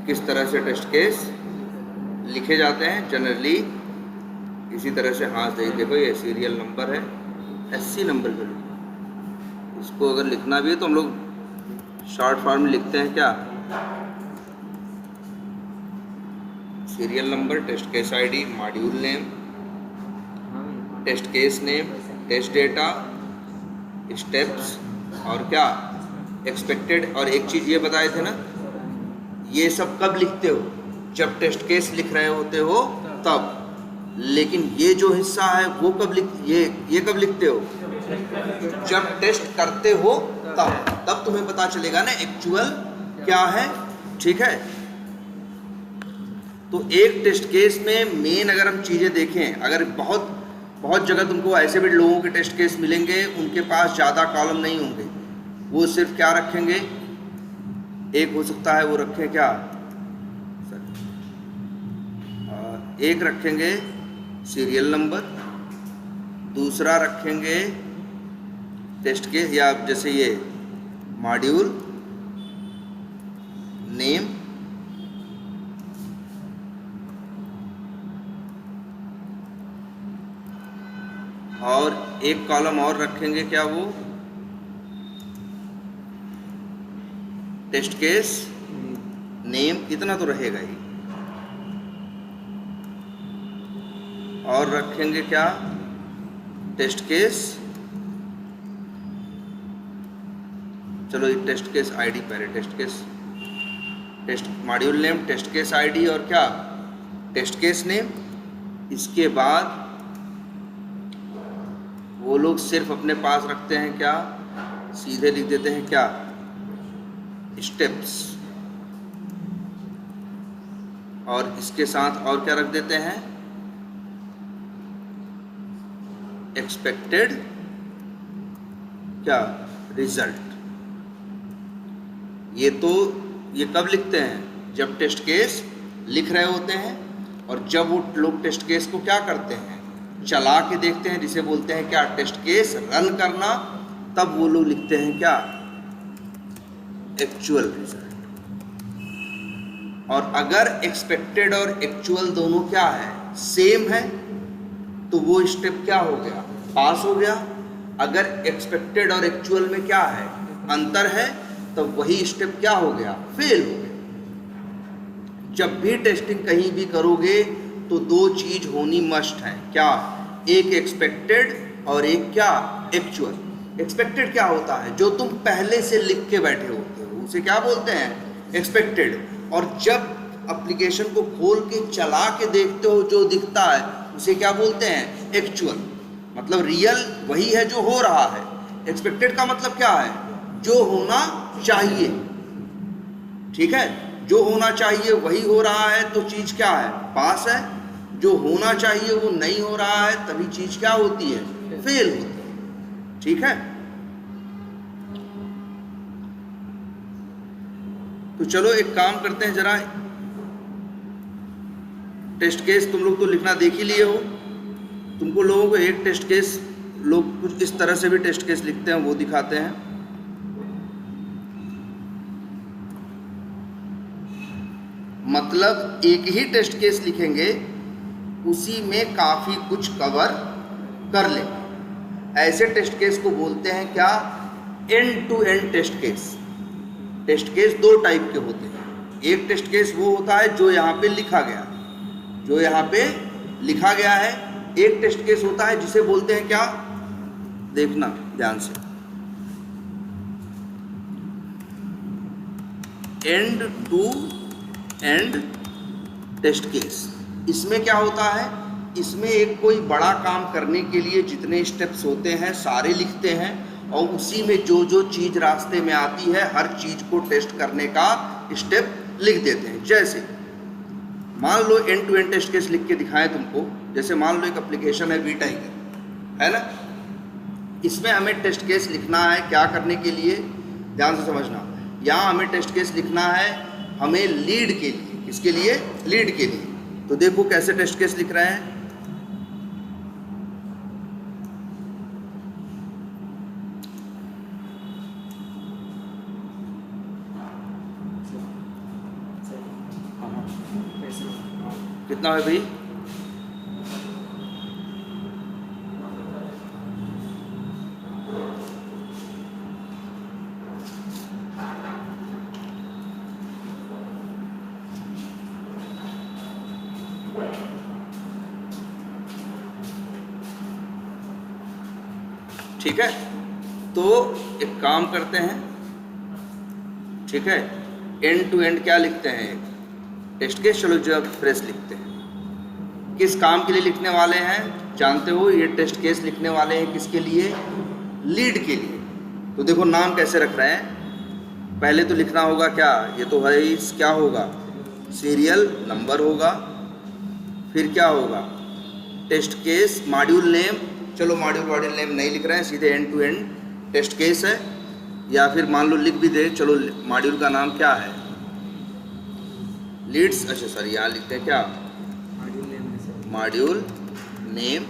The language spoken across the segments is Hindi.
किस तरह से टेस्ट केस लिखे जाते हैं जनरली इसी तरह से। हाँ सही, देखो ये सीरियल नंबर है, SC नंबर पे लिखो। इसको अगर लिखना भी है तो हम लोग शॉर्ट फॉर्म में लिखते हैं क्या, serial number, test case ID, module name, test case name, test data, steps और क्या एक्सपेक्टेड। और एक चीज़ ये बताए थे ना, ये सब कब लिखते हो, जब टेस्ट केस लिख रहे होते हो तब। लेकिन ये जो हिस्सा है वो कब ये कब लिखते हो, जब टेस्ट करते हो तब तुम्हें पता चलेगा ना एक्चुअल क्या है। ठीक है, तो एक टेस्ट केस में मेन अगर हम चीज़ें देखें, अगर बहुत जगह तुमको ऐसे भी लोगों के टेस्ट केस मिलेंगे उनके पास ज़्यादा कॉलम नहीं होंगे, वो सिर्फ क्या रखेंगे, एक हो सकता है वो रखें क्या, एक रखेंगे सीरियल नंबर, दूसरा रखेंगे टेस्ट केस या जैसे ये मॉड्यूल नेम, और एक कॉलम और रखेंगे क्या, वो टेस्ट केस नेम, इतना तो रहेगा ही। और रखेंगे क्या, टेस्ट केस, चलो ये टेस्ट केस ID पहले, test module name, test case ID और क्या टेस्ट केस नेम। इसके बाद वो लोग सिर्फ अपने पास रखते हैं क्या, सीधे लिख देते हैं क्या, स्टेप्स, और इसके साथ और क्या रख देते हैं, एक्सपेक्टेड क्या रिजल्ट। ये कब लिखते हैं, जब टेस्ट केस लिख रहे होते हैं, और जब वो लोग टेस्ट केस को क्या करते हैं, चला के देखते हैं, जिसे बोलते हैं क्या, टेस्ट केस रन करना, तब वो लोग लिखते हैं क्या, एक्चुअल रिजल्ट। और अगर एक्सपेक्टेड और एक्चुअल दोनों क्या है, सेम है, तो वो स्टेप क्या हो गया, पास हो गया। अगर एक्सपेक्टेड और एक्चुअल में क्या है, अंतर है, तो वही स्टेप क्या हो गया, फेल हो गया। जब भी टेस्टिंग कहीं भी करोगे तो दो चीज होनी मस्ट है, क्या, एक एक्सपेक्टेड और एक क्या, एक्चुअल। एक्सपेक्टेड क्या होता है, जो तुम पहले से लिख के बैठे होते हो उसे क्या बोलते हैं, एक्सपेक्टेड। और जब एप्लीकेशन को खोल के चला के देखते हो जो दिखता है उसे क्या बोलते हैं, एक्चुअल। मतलब रियल वही है जो हो रहा है। एक्सपेक्टेड का मतलब क्या है, जो होना चाहिए। ठीक है, जो होना चाहिए वही हो रहा है तो चीज क्या है, पास है। जो होना चाहिए वो नहीं हो रहा है तभी चीज क्या होती है, फेल होती है। ठीक है, तो चलो एक काम करते हैं, जरा टेस्ट केस तुम लोग तो लिखना देख ही लिए हो, तुमको लोगों को एक टेस्ट केस, लोग कुछ इस तरह से भी टेस्ट केस लिखते हैं वो दिखाते हैं। मतलब एक ही टेस्ट केस लिखेंगे, उसी में काफी कुछ कवर कर लेंगे। ऐसे टेस्ट केस को बोलते हैं क्या, end to end test case. टेस्ट केस दो टाइप के होते हैं। एक टेस्ट केस वो होता है जो यहाँ पे लिखा गया, जो यहाँ पे लिखा गया है। एक टेस्ट केस होता है जिसे बोलते हैं क्या, देखना ध्यान से, end to end test case. इसमें क्या होता है, इसमें एक कोई बड़ा काम करने के लिए जितने स्टेप्स होते हैं सारे लिखते हैं, और उसी में जो जो चीज़ रास्ते में आती है हर चीज़ को टेस्ट करने का स्टेप लिख देते हैं। जैसे मान लो end to end test case लिख के दिखाएं तुमको। जैसे मान लो एक एप्लीकेशन है वीटाइगर, है ना, इसमें हमें टेस्ट केस लिखना है क्या करने के लिए, ध्यान से समझना। यहाँ हमें टेस्ट केस लिखना है हमें लीड के लिए। किसके लिए, लीड के लिए। तो देखो कैसे टेस्ट केस लिख रहे हैं। कितना है भाई? ठीक है, तो एक काम करते हैं, ठीक है, एंड टू एंड क्या लिखते हैं, टेस्ट केस। चलो जो फ्रेश लिखते हैं, किस काम के लिए लिखने वाले हैं जानते हो? ये टेस्ट केस लिखने वाले हैं किसके लिए? लीड के लिए। तो देखो नाम कैसे रख रहे हैं, पहले तो लिखना होगा क्या, ये तो है क्या होगा, सीरियल नंबर होगा, फिर क्या होगा, टेस्ट केस, मॉड्यूल नेम। चलो मॉड्यूल नेम नहीं लिख रहे हैं, सीधे end to end test case है, या फिर मान लो लिख भी दे, चलो मॉड्यूल का नाम क्या है, लीड्स। अच्छा सॉरी, यहाँ लिखते हैं क्या, मॉड्यूल नेम,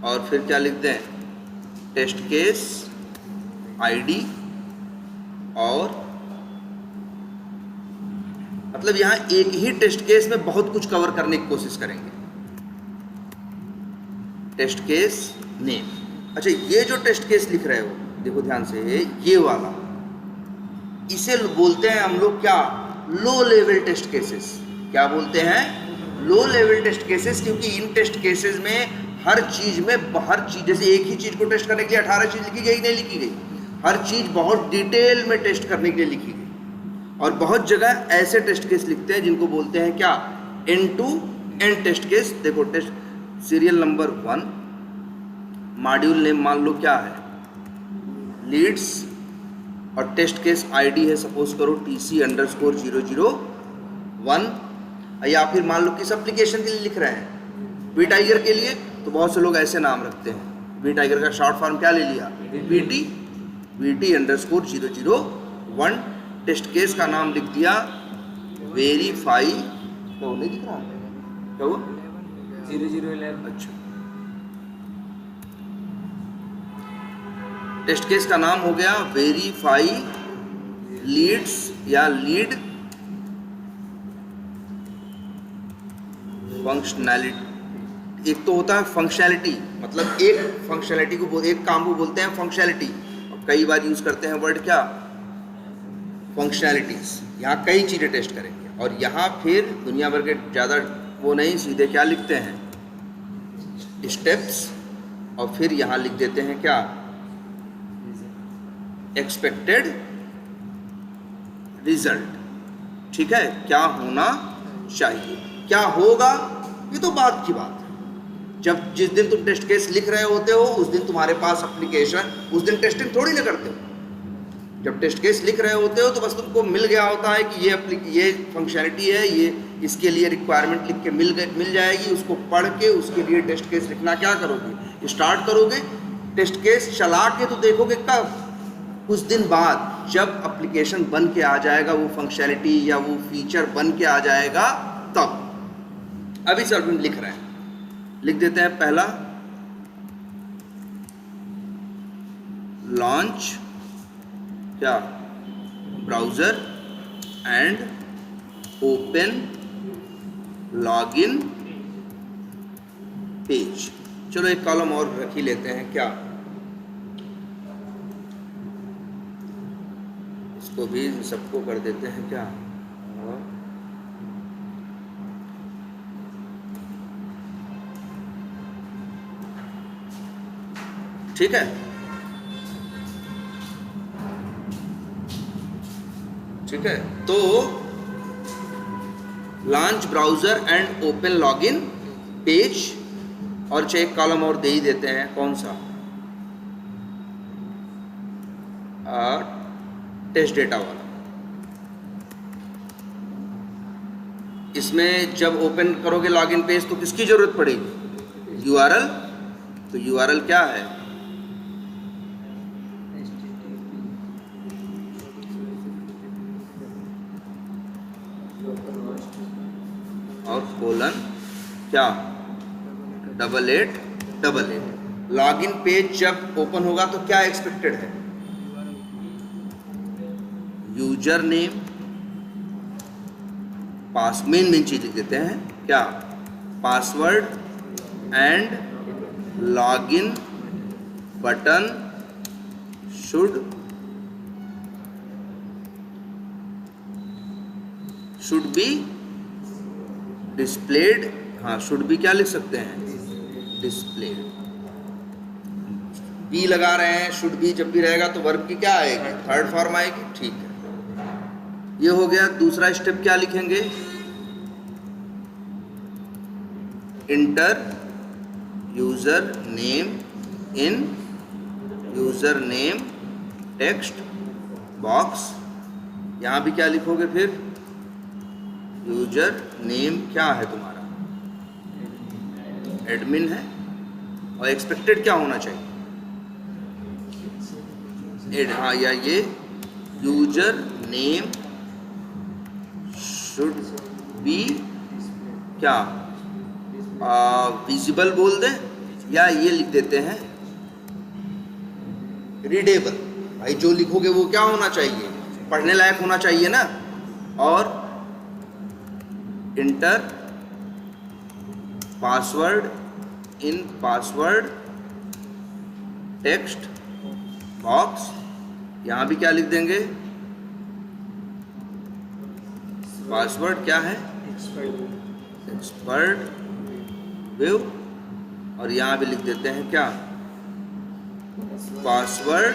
और फिर क्या लिखते हैं, टेस्ट केस आईडी, और मतलब यहाँ एक ही टेस्ट केस में बहुत कुछ कवर करने की कोशिश करेंगे। Test case name. अच्छा, ये जो टेस्ट केस लिख रहे हो, देखो ध्यान से, ये वाला, इसे बोलते हैं हम लोग क्या, लो लेवल टेस्ट केसेस। क्या बोलते हैं? लो लेवल टेस्ट केसेस, क्योंकि इन टेस्ट केसेस में हर चीज में, हर चीज, जैसे एक ही चीज को टेस्ट करने के लिए 18 चीज लिखी गई, नहीं लिखी गई, हर चीज बहुत डिटेल में टेस्ट करने के लिए लिखी गई। और बहुत जगह ऐसे टेस्ट केस लिखते हैं जिनको बोलते हैं क्या, end to end test case. देखो test serial number 1, module name मान लो क्या है, लीड्स, और टेस्ट केस आईडी है सपोज करो TC_001, या फिर मान लो किस एप्लीकेशन के लिए लिख रहे हैं, वी टाइगर के लिए, तो बहुत से लोग ऐसे नाम रखते हैं। वी टाइगर का शॉर्ट फॉर्म क्या ले लिया, VT_001। टेस्ट केस का नाम लिख दिया वेरीफाई, तो नहीं दिख रहा क्या हुआ, 0011। अच्छा, टेस्ट केस का नाम हो गया वेरीफाई लीड्स या लीड फंक्शनैलिटी। एक तो होता है फंक्शनैलिटी, मतलब एक फंक्शनैलिटी को, एक काम को बोलते हैं फंक्शनैलिटी, और कई बार यूज करते हैं वर्ड क्या, फंक्शनैलिटीज। यहाँ कई चीज़ें टेस्ट करेंगे, और यहाँ फिर दुनिया भर के ज़्यादा वो नहीं, सीधे क्या लिखते हैं, स्टेप्स, और फिर यहाँ लिख देते हैं क्या, एक्सपेक्टेड रिजल्ट। ठीक है, क्या होना चाहिए, क्या होगा, ये तो बात की बात है। जब जिस दिन तुम टेस्ट केस लिख रहे होते हो, उस दिन तुम्हारे पास एप्लीकेशन, उस दिन टेस्टिंग थोड़ी ना करते हो। जब टेस्ट केस लिख रहे होते हो तो बस तुमको मिल गया होता है कि ये फंक्शनैलिटी है, ये इसके लिए रिक्वायरमेंट लिख के मिल जाएगी, उसको पढ़ के उसके लिए टेस्ट केस लिखना क्या करोगे, स्टार्ट करोगे। टेस्ट केस चला के तो देखोगे कब, कुछ दिन बाद, जब एप्लीकेशन बन के आ जाएगा, वो फंक्शनैलिटी या वो फीचर बन के आ जाएगा तब। अभी सर हम लिख रहे हैं, लिख देते हैं पहला, लॉन्च क्या, browser and open login page. चलो एक कॉलम और रख ही लेते हैं क्या, इसको भी सबको कर देते हैं क्या, ठीक है, ठीक है। तो launch browser and open login page, और चाहे एक कॉलम और दे ही देते हैं, कौन सा, टेस्ट डेटा वाला। इसमें जब ओपन करोगे लॉगिन पेज तो किसकी जरूरत पड़ेगी, URL। तो URL क्या है, और कोलन क्या, 8888। लॉगिन पेज जब ओपन होगा तो क्या एक्सपेक्टेड है, यूजर नेम मेन चीज लिख देते हैं क्या, password and login button should be displayed. हाँ, शुड बी क्या लिख सकते हैं, डिस्प्लेड। बी लगा रहे हैं, शुड बी जब भी रहेगा तो वर्ब की क्या आएगी, थर्ड फॉर्म आएगी। ठीक है, ये हो गया। दूसरा स्टेप क्या लिखेंगे, inter user name in user name text box. यहां भी क्या लिखोगे फिर, यूजर नेम क्या है तुम्हारा, एडमिन है, और एक्सपेक्टेड क्या होना चाहिए, हाँ, या ये यूजर नेम शुड बी क्या, विजिबल बोल दें, या ये लिख देते हैं रीडेबल। भाई जो लिखोगे वो क्या होना चाहिए, पढ़ने लायक होना चाहिए ना। और inter password in password text box. यहां भी क्या लिख देंगे, पासवर्ड क्या है, एक्सपर्ट व्यू। और यहां भी लिख देते हैं क्या, पासवर्ड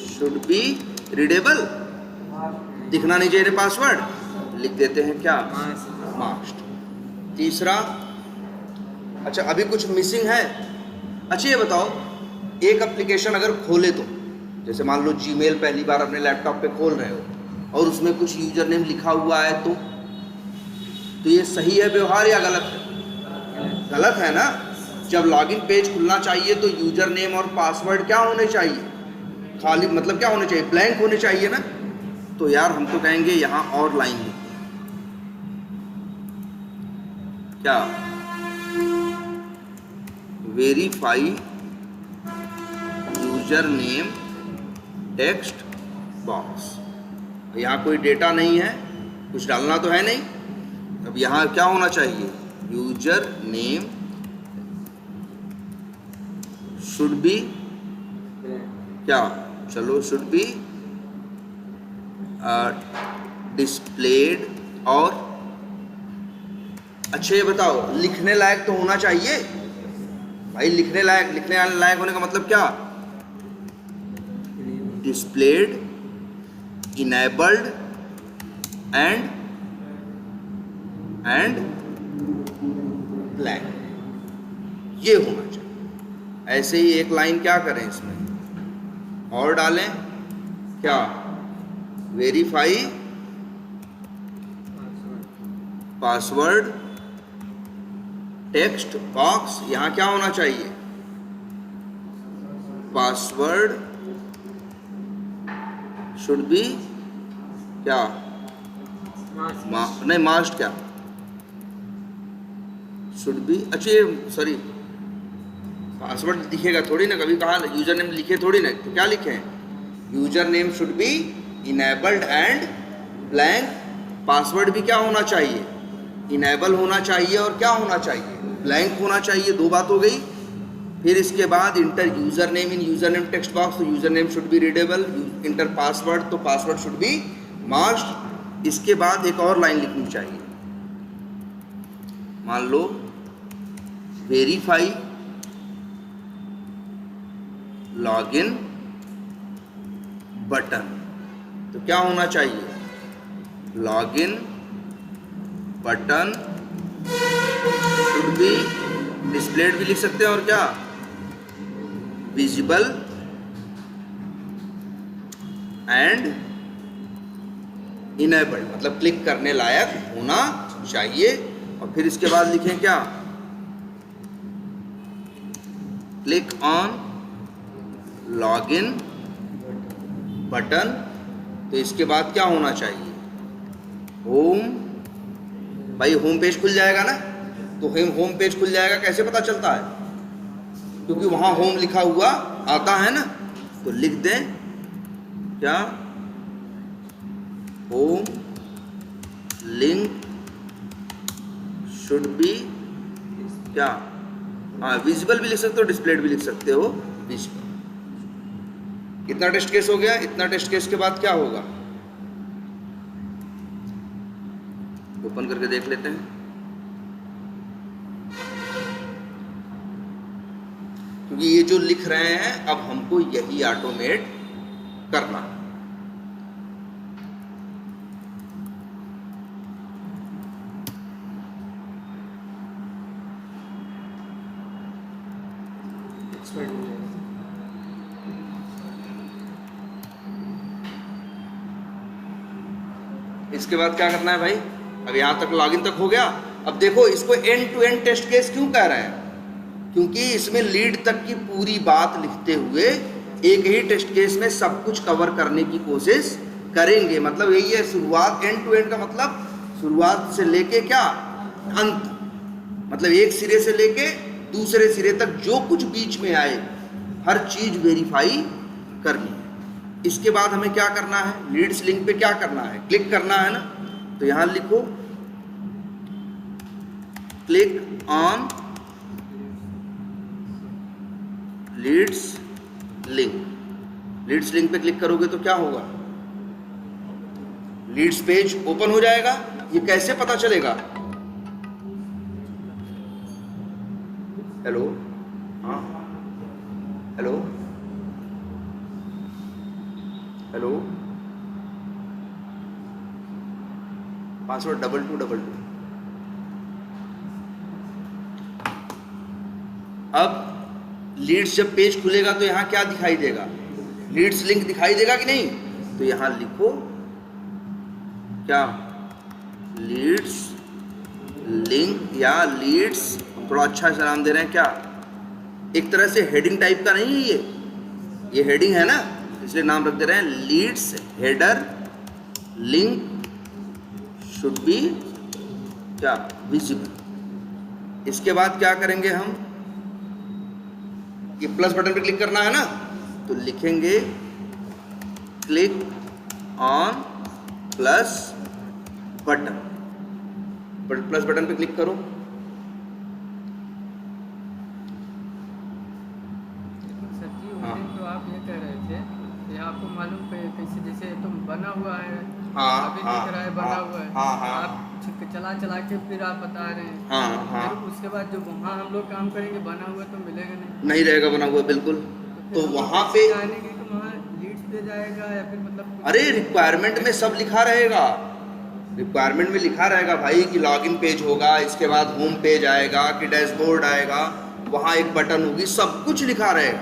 शुड बी रीडेबल, दिखना नहीं चाहिए पासवर्ड, लिख देते हैं क्या, मास्ट। तीसरा, अच्छा अभी कुछ मिसिंग है। अच्छा ये बताओ, एक एप्लीकेशन अगर खोले तो, जैसे मान लो जीमेल पहली बार अपने लैपटॉप पे खोल रहे हो और उसमें कुछ यूजर नेम लिखा हुआ है, तो ये सही है व्यवहार या गलत है, गलत है ना। जब लॉगिन पेज खुलना चाहिए तो यूजर नेम और पासवर्ड क्या होने चाहिए, खाली, मतलब क्या होने चाहिए, ब्लैंक होने चाहिए ना। तो यार हम तो कहेंगे यहाँ और लाइन लिखो, क्या, verify user name text box. यहाँ कोई डेटा नहीं है, कुछ डालना तो है नहीं। अब यहाँ क्या होना चाहिए, यूजर नेम शुड बी क्या, चलो शुड बी डिस्प्लेड। और अच्छे ये बताओ, लिखने लायक तो होना चाहिए भाई, लिखने लायक होने का मतलब क्या, डिस्प्लेड, इनेबल्ड एंड ब्लैंक, ये होना चाहिए। ऐसे ही एक लाइन क्या करें इसमें और डालें, क्या, वेरीफाई पासवर्ड टेक्स्ट बॉक्स। यहां क्या होना चाहिए, पासवर्ड शुड बी क्या, नहीं मास्ट क्या, शुड बी, अच्छे सॉरी, पासवर्ड दिखेगा थोड़ी ना, कभी कहा यूजर नेम लिखे थोड़ी ना, तो क्या लिखे, user name should B enabled and blank. Password भी क्या होना चाहिए, इनेबल होना चाहिए, और क्या होना चाहिए, ब्लैंक होना चाहिए। दो बात हो गई। फिर इसके बाद enter user name in user name text box, तो user name should be readable. Enter password, तो पासवर्ड शुड बी मास्क्ड। इसके बाद एक और लाइन लिखनी चाहिए, मान लो वेरीफाई लॉगिन बटन, तो क्या होना चाहिए, login button should be displayed भी लिख सकते हैं, और क्या, विजिबल एंड इनेबल्ड, मतलब क्लिक करने लायक होना चाहिए। और फिर इसके बाद लिखें क्या, क्लिक ऑन लॉगिन बटन, तो इसके बाद क्या होना चाहिए, होम। भाई होम पेज खुल जाएगा ना, तो होम पेज खुल जाएगा, कैसे पता चलता है, क्योंकि वहां होम लिखा हुआ आता है ना। तो लिख दें क्या, होम लिंक शुड बी क्या, हाँ विजिबल भी लिख सकते हो, डिस्प्लेड भी लिख सकते हो, विजिबल। कितना टेस्ट केस हो गया? इतना टेस्ट केस के बाद क्या होगा? ओपन करके देख लेते हैं। क्योंकि ये जो लिख रहे हैं अब हमको यही ऑटोमेट करना है। एक्सपर्ट हो जाएगा। इसके बाद क्या करना है भाई? अब यहां तक लॉगिन तक हो गया। अब देखो इसको end to end test case क्यों कह रहे हैं? क्योंकि इसमें लीड तक की पूरी बात लिखते हुए एक ही टेस्ट केस में सब कुछ कवर करने की कोशिश करेंगे। मतलब यही है शुरुआत, एंड टू एंड का मतलब शुरुआत से लेके क्या अंत, मतलब एक सिरे से लेके दूसरे सिरे तक जो कुछ बीच में आए हर चीज वेरीफाई करनी है। इसके बाद हमें क्या करना है? लीड्स लिंक पे क्या करना है? क्लिक करना है ना। तो यहां लिखो click on leads link. Leads link पे क्लिक करोगे तो क्या होगा? लीड्स पेज ओपन हो जाएगा। ये कैसे पता चलेगा? हेलो, हाँ हेलो हेलो, पासवर्ड 2222। अब लीड्स जब पेज खुलेगा तो यहाँ क्या दिखाई देगा? लीड्स लिंक दिखाई देगा कि नहीं? तो यहाँ लिखो क्या, लीड्स लिंक या लीड्स, थोड़ा अच्छा सा नाम दे रहे हैं क्या, एक तरह से हेडिंग टाइप का नहीं है ये हेडिंग है ना, इसलिए नाम रख दे रहे हैं leads header link should be क्या, विजिबल। इसके बाद क्या करेंगे हम? ये प्लस बटन पे क्लिक करना है ना, तो लिखेंगे click on plus button. Plus button पे क्लिक करो। सर जी उस दिन तो आप ये कह रहे थे कि आपको मालूम कैसे, जैसे तुम बना हुआ है, अभी दिख रहा है बना हुआ है, आप चला चला के फिर आप बता रहे हैं, फिर उसके बाद जो वहाँ हम लोग काम करेंगे बना हुआ तो मिलेगा नहीं रहेगा बना हुआ, बिल्कुल। तो वहाँ पे लीड्स पे जाएगा या फिर मतलब, अरे रिक्वायरमेंट में सब लिखा रहेगा। रिक्वायरमेंट में लिखा रहेगा भाई कि लॉगिन पेज होगा, इसके बाद होम पेज आएगा, कि डैशबोर्ड आएगा, वहाँ एक बटन होगी, सब कुछ लिखा रहेगा।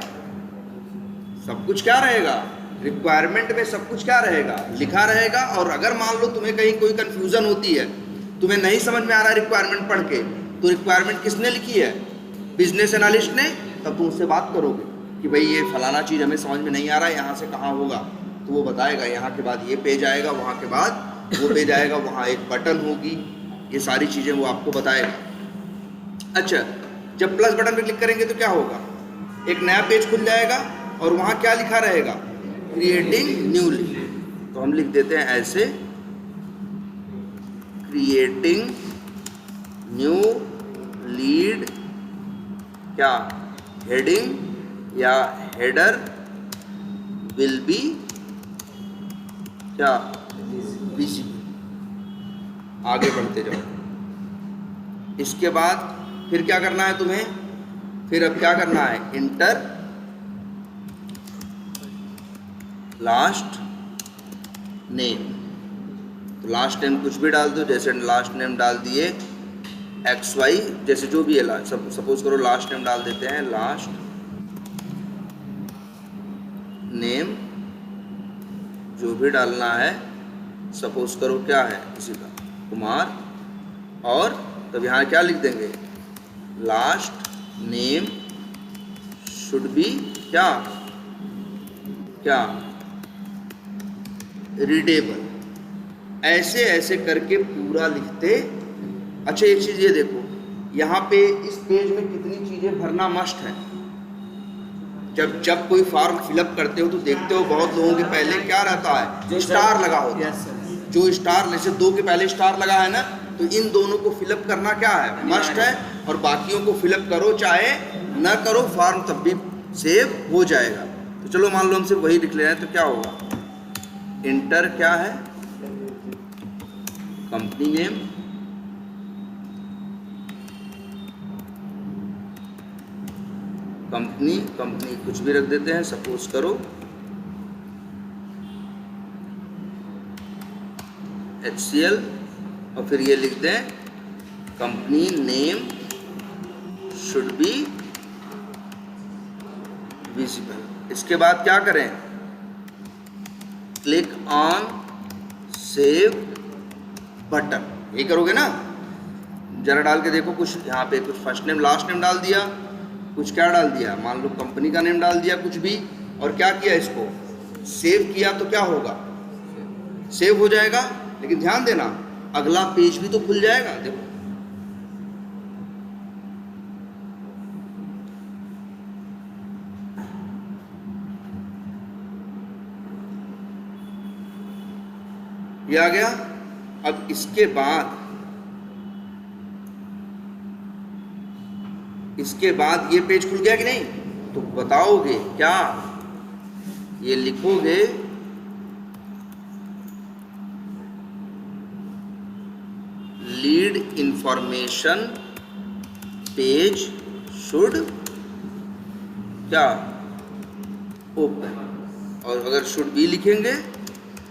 सब कुछ क्या रहेगा? रिक्वायरमेंट में सब कुछ क्या रहेगा? लिखा रहेगा। और अगर मान लो तुम्हें कहीं कोई कंफ्यूजन होती है, तुम्हें नहीं समझ में आ रहा है रिक्वायरमेंट पढ़ के, तो रिक्वायरमेंट किसने लिखी है? बिजनेस एनालिस्ट ने। तब तुम उससे बात करोगे कि भाई ये फलाना चीज़ हमें समझ में नहीं आ रहा है, यहाँ से कहाँ होगा, तो वो बताएगा यहाँ के बाद ये पेज आएगा, वहाँ के बाद वो पेज आएगा, वहाँ एक बटन होगी, ये सारी चीज़ें वो आपको बताएगा। अच्छा, जब प्लस बटन पे क्लिक करेंगे तो क्या होगा? एक नया पेज खुल जाएगा और वहाँ क्या लिखा रहेगा? Creating new lead. तो हम लिख देते हैं ऐसे, क्रिएटिंग न्यू लीड क्या, हेडिंग या हेडर विल बी क्या, विजिबल। आगे बढ़ते जाओ। इसके बाद फिर क्या करना है तुम्हें? फिर अब क्या करना है? Inter last name. तो लास्ट नेम कुछ भी डाल दो, जैसे लास्ट नेम डाल दिए XY, जैसे जो भी है, सपोज करो लास्ट नेम डाल देते हैं, लास्ट नेम जो भी डालना है, सपोज करो क्या है किसी का, कुमार, और तब यहाँ क्या लिख देंगे? लास्ट नेम शुड बी क्या क्या, रीडेबल। ऐसे ऐसे करके पूरा लिखते। अच्छा एक चीज़ ये देखो, यहाँ पे इस पेज में कितनी चीज़ें भरना मस्ट है। जब कोई फॉर्म फिलअप करते हो तो देखते हो बहुत लोगों के पहले क्या रहता है? स्टार लगा होता है। जो स्टार जैसे 2 के पहले स्टार लगा है ना, तो इन दोनों को फिलअप करना क्या है, मस्ट है, और बाकियों को फिलअप करो चाहे न करो, फॉर्म तब भी सेव हो जाएगा। तो चलो मान लो हम सिर्फ वही लिख ले रहे हैं, तो क्या होगा, इंटर क्या है, कंपनी नेम, कंपनी कुछ भी रख देते हैं, सपोज करो HCL, और फिर ये लिख दें company name should be visible. इसके बाद क्या करें, क्लिक ऑन सेव बटन, यही करोगे ना। जरा डाल के देखो, कुछ यहाँ पे कुछ फर्स्ट नेम लास्ट नेम डाल दिया, कुछ क्या डाल दिया, मान लो कंपनी का नेम डाल दिया कुछ भी, और क्या किया, इसको सेव किया, तो क्या होगा, सेव हो जाएगा। लेकिन ध्यान देना अगला पेज भी तो खुल जाएगा। देखो ये आ गया। अब इसके बाद ये पेज खुल गया कि नहीं, तो बताओगे क्या, ये लिखोगे लीड इंफॉर्मेशन पेज शुड क्या ओपन, और अगर शुड भी लिखेंगे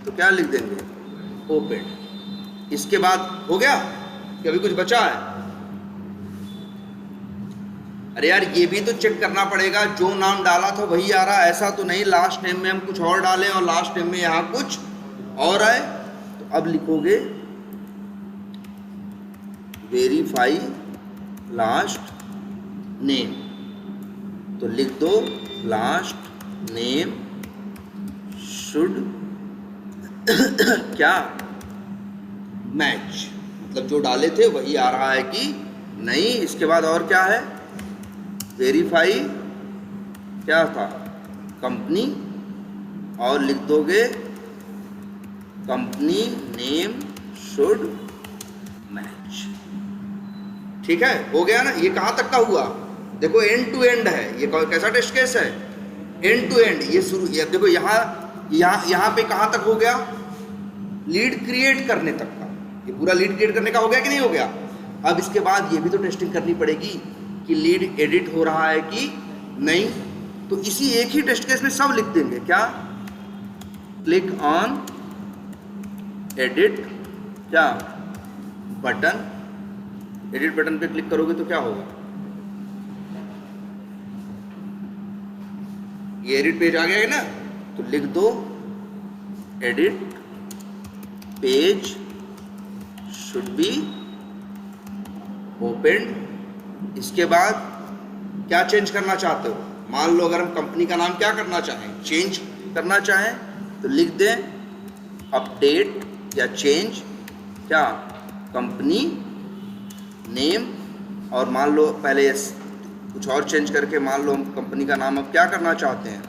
तो क्या लिख देंगे, ओपन। इसके बाद हो गया कि अभी कुछ बचा है, अरे यार ये भी तो चेक करना पड़ेगा, जो नाम डाला था वही आ रहा है, ऐसा तो नहीं लास्ट नेम में हम कुछ और डालें और लास्ट नेम में यहाँ कुछ और आए। तो अब लिखोगे वेरीफाई लास्ट नेम, तो लिख दो लास्ट नेम शुड क्या मैच, मतलब जो डाले थे वही आ रहा है कि नहीं। इसके बाद और क्या है, वेरीफाई क्या था, कंपनी, और लिख दोगे कंपनी नेम शुड मैच। ठीक है, हो गया ना। ये कहाँ तक का हुआ, देखो एंड टू एंड है, ये कैसा टेस्ट केस है, एंड टू एंड। ये शुरू, ये देखो यहाँ पे कहाँ तक हो गया, लीड क्रिएट करने तक का, ये पूरा लीड क्रिएट करने का हो गया कि नहीं हो गया। अब इसके बाद ये भी तो टेस्टिंग करनी पड़ेगी कि लीड एडिट हो रहा है कि नहीं। तो इसी एक ही टेस्ट केस में सब लिख देंगे, क्या, क्लिक ऑन एडिट क्या बटन, एडिट बटन पे क्लिक करोगे तो क्या होगा, ये एडिट पेज आ गया है ना। तो लिख दो edit page should be open. इसके बाद क्या चेंज करना चाहते हो, मान लो अगर हम कंपनी का नाम क्या करना चाहें, चेंज करना चाहें, तो लिख दें अपडेट या चेंज क्या कंपनी नेम, और मान लो पहले कुछ और चेंज करके, मान लो हम कंपनी का नाम अब क्या करना चाहते हैं,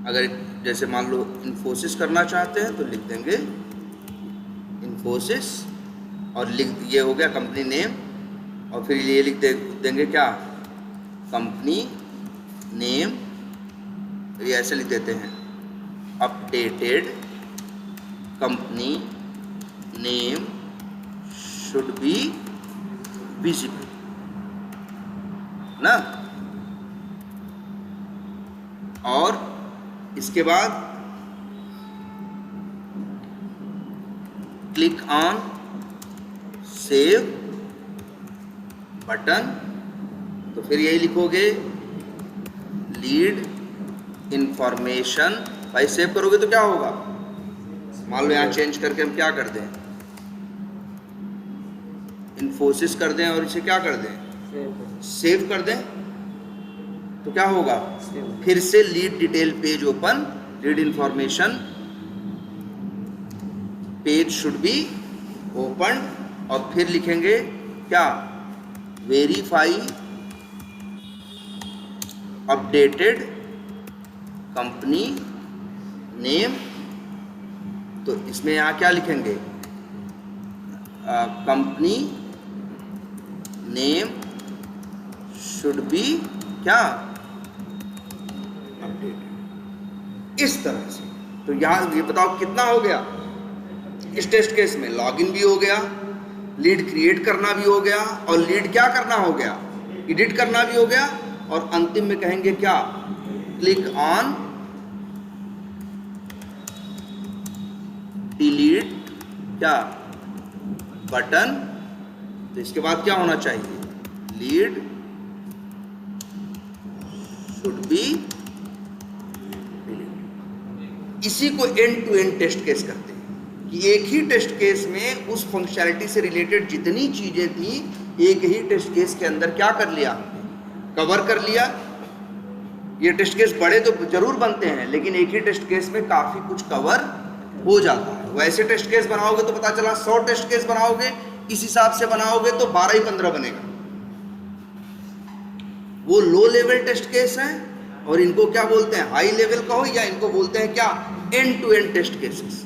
अगर जैसे मान लो इन्फोसिस करना चाहते हैं तो लिख देंगे इन्फोसिस, और लिख, ये हो गया कंपनी नेम, और फिर ये लिख देंगे क्या, कंपनी नेम, ये ऐसे लिख देते हैं updated company name should be visible ना। और इसके बाद क्लिक ऑन सेव बटन, तो फिर यही लिखोगे लीड इंफॉर्मेशन। भाई सेव करोगे तो क्या होगा, मान लो यहाँ चेंज करके हम क्या कर दें, इन्फोसिस कर दें, और इसे क्या कर दें, सेव कर दें, तो क्या होगा, फिर से lead detail page open, lead information page should be open, और फिर लिखेंगे क्या, वेरीफाई अपडेटेड कंपनी नेम तो इसमें यहाँ क्या लिखेंगे, कंपनी नेम शुड बी क्या अपडेटेड, इस तरह से। तो यहाँ ये बताओ कितना हो गया इस टेस्ट केस में, लॉगिन भी हो गया, लीड क्रिएट करना भी हो गया, और लीड क्या करना हो गया, एडिट करना भी हो गया, और अंतिम में कहेंगे क्या, क्लिक ऑन डिलीट क्या बटन। तो इसके बाद क्या होना चाहिए, लीड शुड बी डिलीट। इसी को end to end test case कहते हैं, कि एक ही टेस्ट केस में उस फंक्शनैलिटी से रिलेटेड जितनी चीजें थी एक ही टेस्ट केस के अंदर क्या कर लिया, कवर कर लिया। ये टेस्ट केस बड़े तो जरूर बनते हैं, लेकिन एक ही टेस्ट केस में काफी कुछ कवर हो जाता है। वैसे टेस्ट केस बनाओगे तो पता चला 100 टेस्ट केस बनाओगे, इस हिसाब से बनाओगे तो 12 ही 15 बनेगा। वो लो लेवल टेस्ट केस है, और इनको क्या बोलते हैं, हाई लेवल कहो, या इनको बोलते हैं क्या, end to end test cases.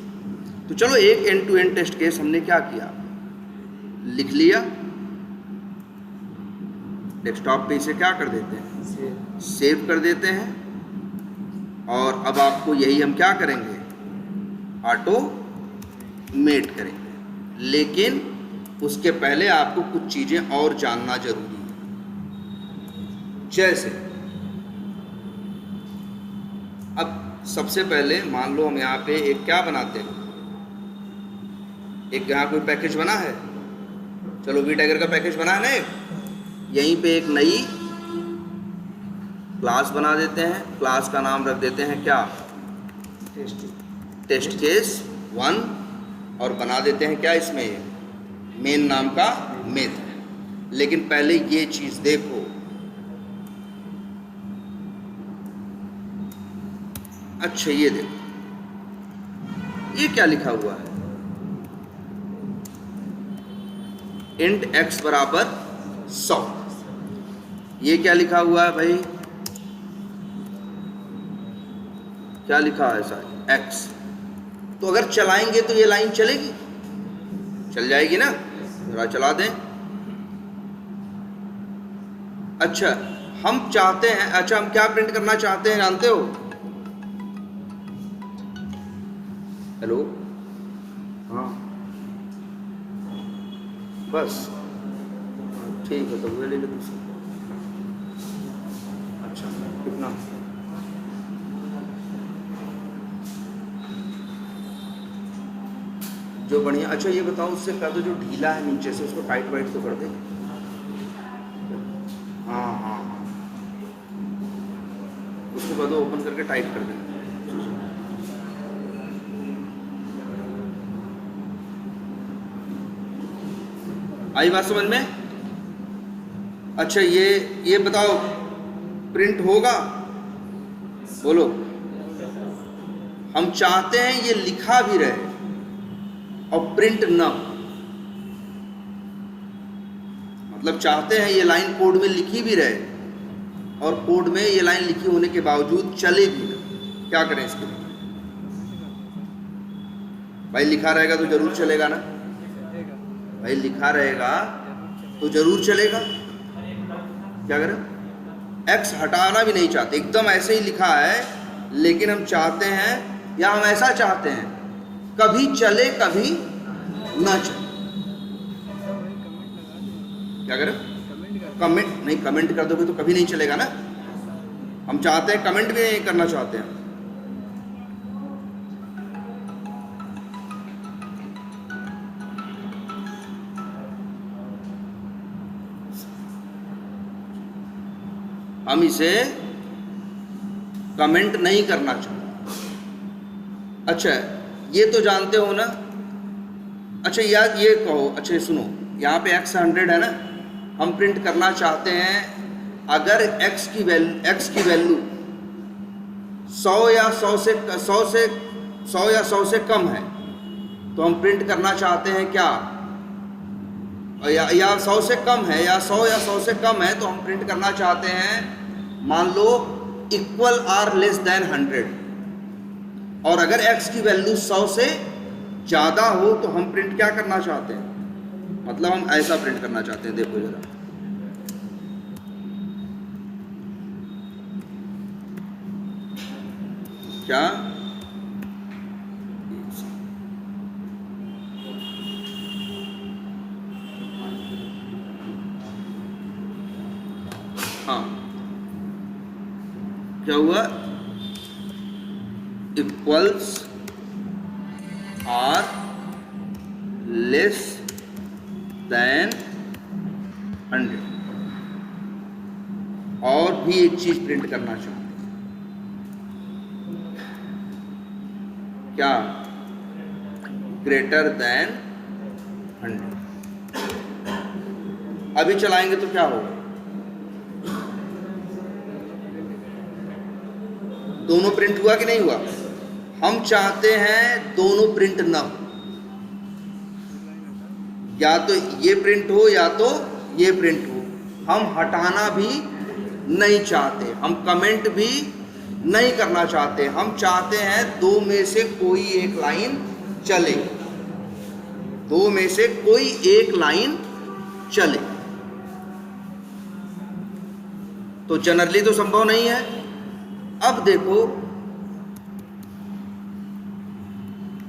तो चलो एक end to end test case हमने क्या किया, लिख लिया, डेस्कटॉप पे इसे क्या कर देते हैं, सेव कर देते हैं। और अब आपको यही हम क्या करेंगे, ऑटोमेट करेंगे। लेकिन उसके पहले आपको कुछ चीजें और जानना जरूरी है। जैसे अब सबसे पहले मान लो हम यहाँ पे एक क्या बनाते हैं, एक यहाँ कोई पैकेज बना है, चलो वीटाइगर का पैकेज बना है ना, यहीं पे एक नई क्लास बना देते हैं। क्लास का नाम रख देते हैं क्या, टेस्ट केस 1, और बना देते हैं क्या, इसमें मेन नाम का मेथड। लेकिन पहले ये चीज देखो, अच्छा ये देखो, ये क्या लिखा हुआ है, इंट x बराबर 100। ये क्या लिखा हुआ है भाई, क्या लिखा है सर, x। तो अगर चलाएंगे तो ये लाइन चलेगी, चल जाएगी ना, जरा चला दें। अच्छा हम चाहते हैं, अच्छा हम क्या प्रिंट करना चाहते हैं जानते हो, हेलो, हाँ बस ठीक है, तो वो ले लो दूसरा। अच्छा कितना, जो बढ़िया, अच्छा ये बताओ, उससे कह दो जो ढीला है नीचे से उसको टाइट वाइट तो कर दे। हाँ हाँ हाँ, उसको कह दो ओपन करके टाइट कर दे। आई बात समझ में? अच्छा ये बताओ, प्रिंट होगा, बोलो। हम चाहते हैं ये लिखा भी रहे और प्रिंट ना, मतलब चाहते हैं ये लाइन कोड में लिखी भी रहे और कोड में ये लाइन लिखी होने के बावजूद चले भी ना। क्या करें इसके लिए? भाई लिखा रहेगा तो जरूर चलेगा ना, भाई लिखा रहेगा तो जरूर चलेगा। क्या करें? एक्स हटाना भी नहीं चाहते, एकदम ऐसे ही लिखा है, लेकिन हम चाहते हैं, या हम ऐसा चाहते हैं कभी चले कभी ना चले। क्या करें? कमेंट नहीं, कमेंट कर दोगे तो कभी नहीं चलेगा ना। हम चाहते हैं कमेंट भी नहीं करना चाहते हैं। हम इसे कमेंट नहीं करना चाहते। अच्छा ये तो जानते हो ना। अच्छा यार ये कहो, अच्छा सुनो, यहाँ पे x 100 है ना, हम प्रिंट करना चाहते हैं अगर x की वैल्यू 100 या 100 से कम है तो हम प्रिंट करना चाहते हैं क्या, या 100 से कम है, या 100 से कम है तो हम प्रिंट करना चाहते हैं, मान लो इक्वल आर लेस देन 100। और अगर x की वैल्यू 100 से ज़्यादा हो तो हम प्रिंट क्या करना चाहते हैं, मतलब हम ऐसा प्रिंट करना चाहते हैं। देखो जरा, क्या हाँ, क्या हुआ, इक्वल्स आर लेस देन 100। और भी एक चीज प्रिंट करना चाहते हैं, क्या, ग्रेटर देन 100। अभी चलाएंगे तो क्या होगा, दोनों प्रिंट हुआ कि नहीं हुआ। हम चाहते हैं दोनों प्रिंट ना हो, या तो ये प्रिंट हो या तो ये प्रिंट हो। हम हटाना भी नहीं चाहते, हम कमेंट भी नहीं करना चाहते। हम चाहते हैं दो में से कोई एक लाइन चले, दो में से कोई एक लाइन चले। तो जनरली तो संभव नहीं है। अब देखो,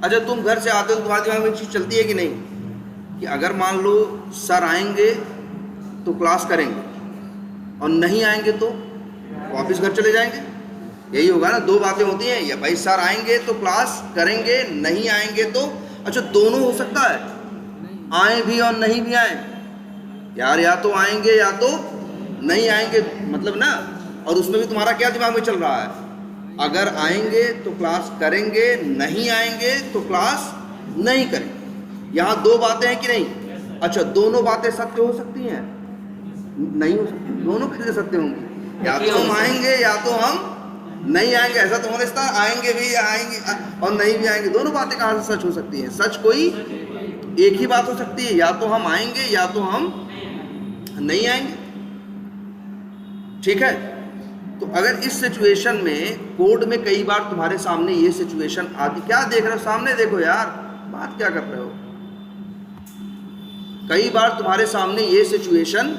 अच्छा तुम घर से आते हो तो तुम्हारे दिमाग में चीज चलती है कि नहीं, कि अगर मान लो सर आएंगे तो क्लास करेंगे और नहीं आएंगे तो वापस घर चले जाएंगे, यही होगा ना। दो बातें होती हैं, या भाई सर आएंगे तो क्लास करेंगे, नहीं आएंगे तो, अच्छा दोनों हो सकता है, आए भी और नहीं भी आए यार, या तो आएंगे या तो नहीं आएंगे, मतलब ना। और उसमें भी तुम्हारा क्या दिमाग में चल रहा है, अगर आएंगे तो क्लास करेंगे, नहीं आएंगे तो क्लास नहीं करेंगे। यहाँ दो बातें हैं कि नहीं। अच्छा दोनों बातें सत्य हो सकती हैं, नहीं हो सकती। दोनों कैसे सत्य होंगी, या तो हम आएंगे या तो हम नहीं आएंगे। ऐसा तो होने से आएंगे भी, आएंगे और नहीं भी आएंगे, दोनों बातें कहाँ से सच हो सकती हैं। सच कोई एक ही बात हो सकती है, या तो हम आएंगे या तो हम नहीं आएंगे, ठीक है। तो अगर इस सिचुएशन में कोड में कई बार तुम्हारे सामने ये सिचुएशन आती, क्या देख रहे हो, सामने देखो यार, बात क्या कर रहे हो। कई बार तुम्हारे सामने ये सिचुएशन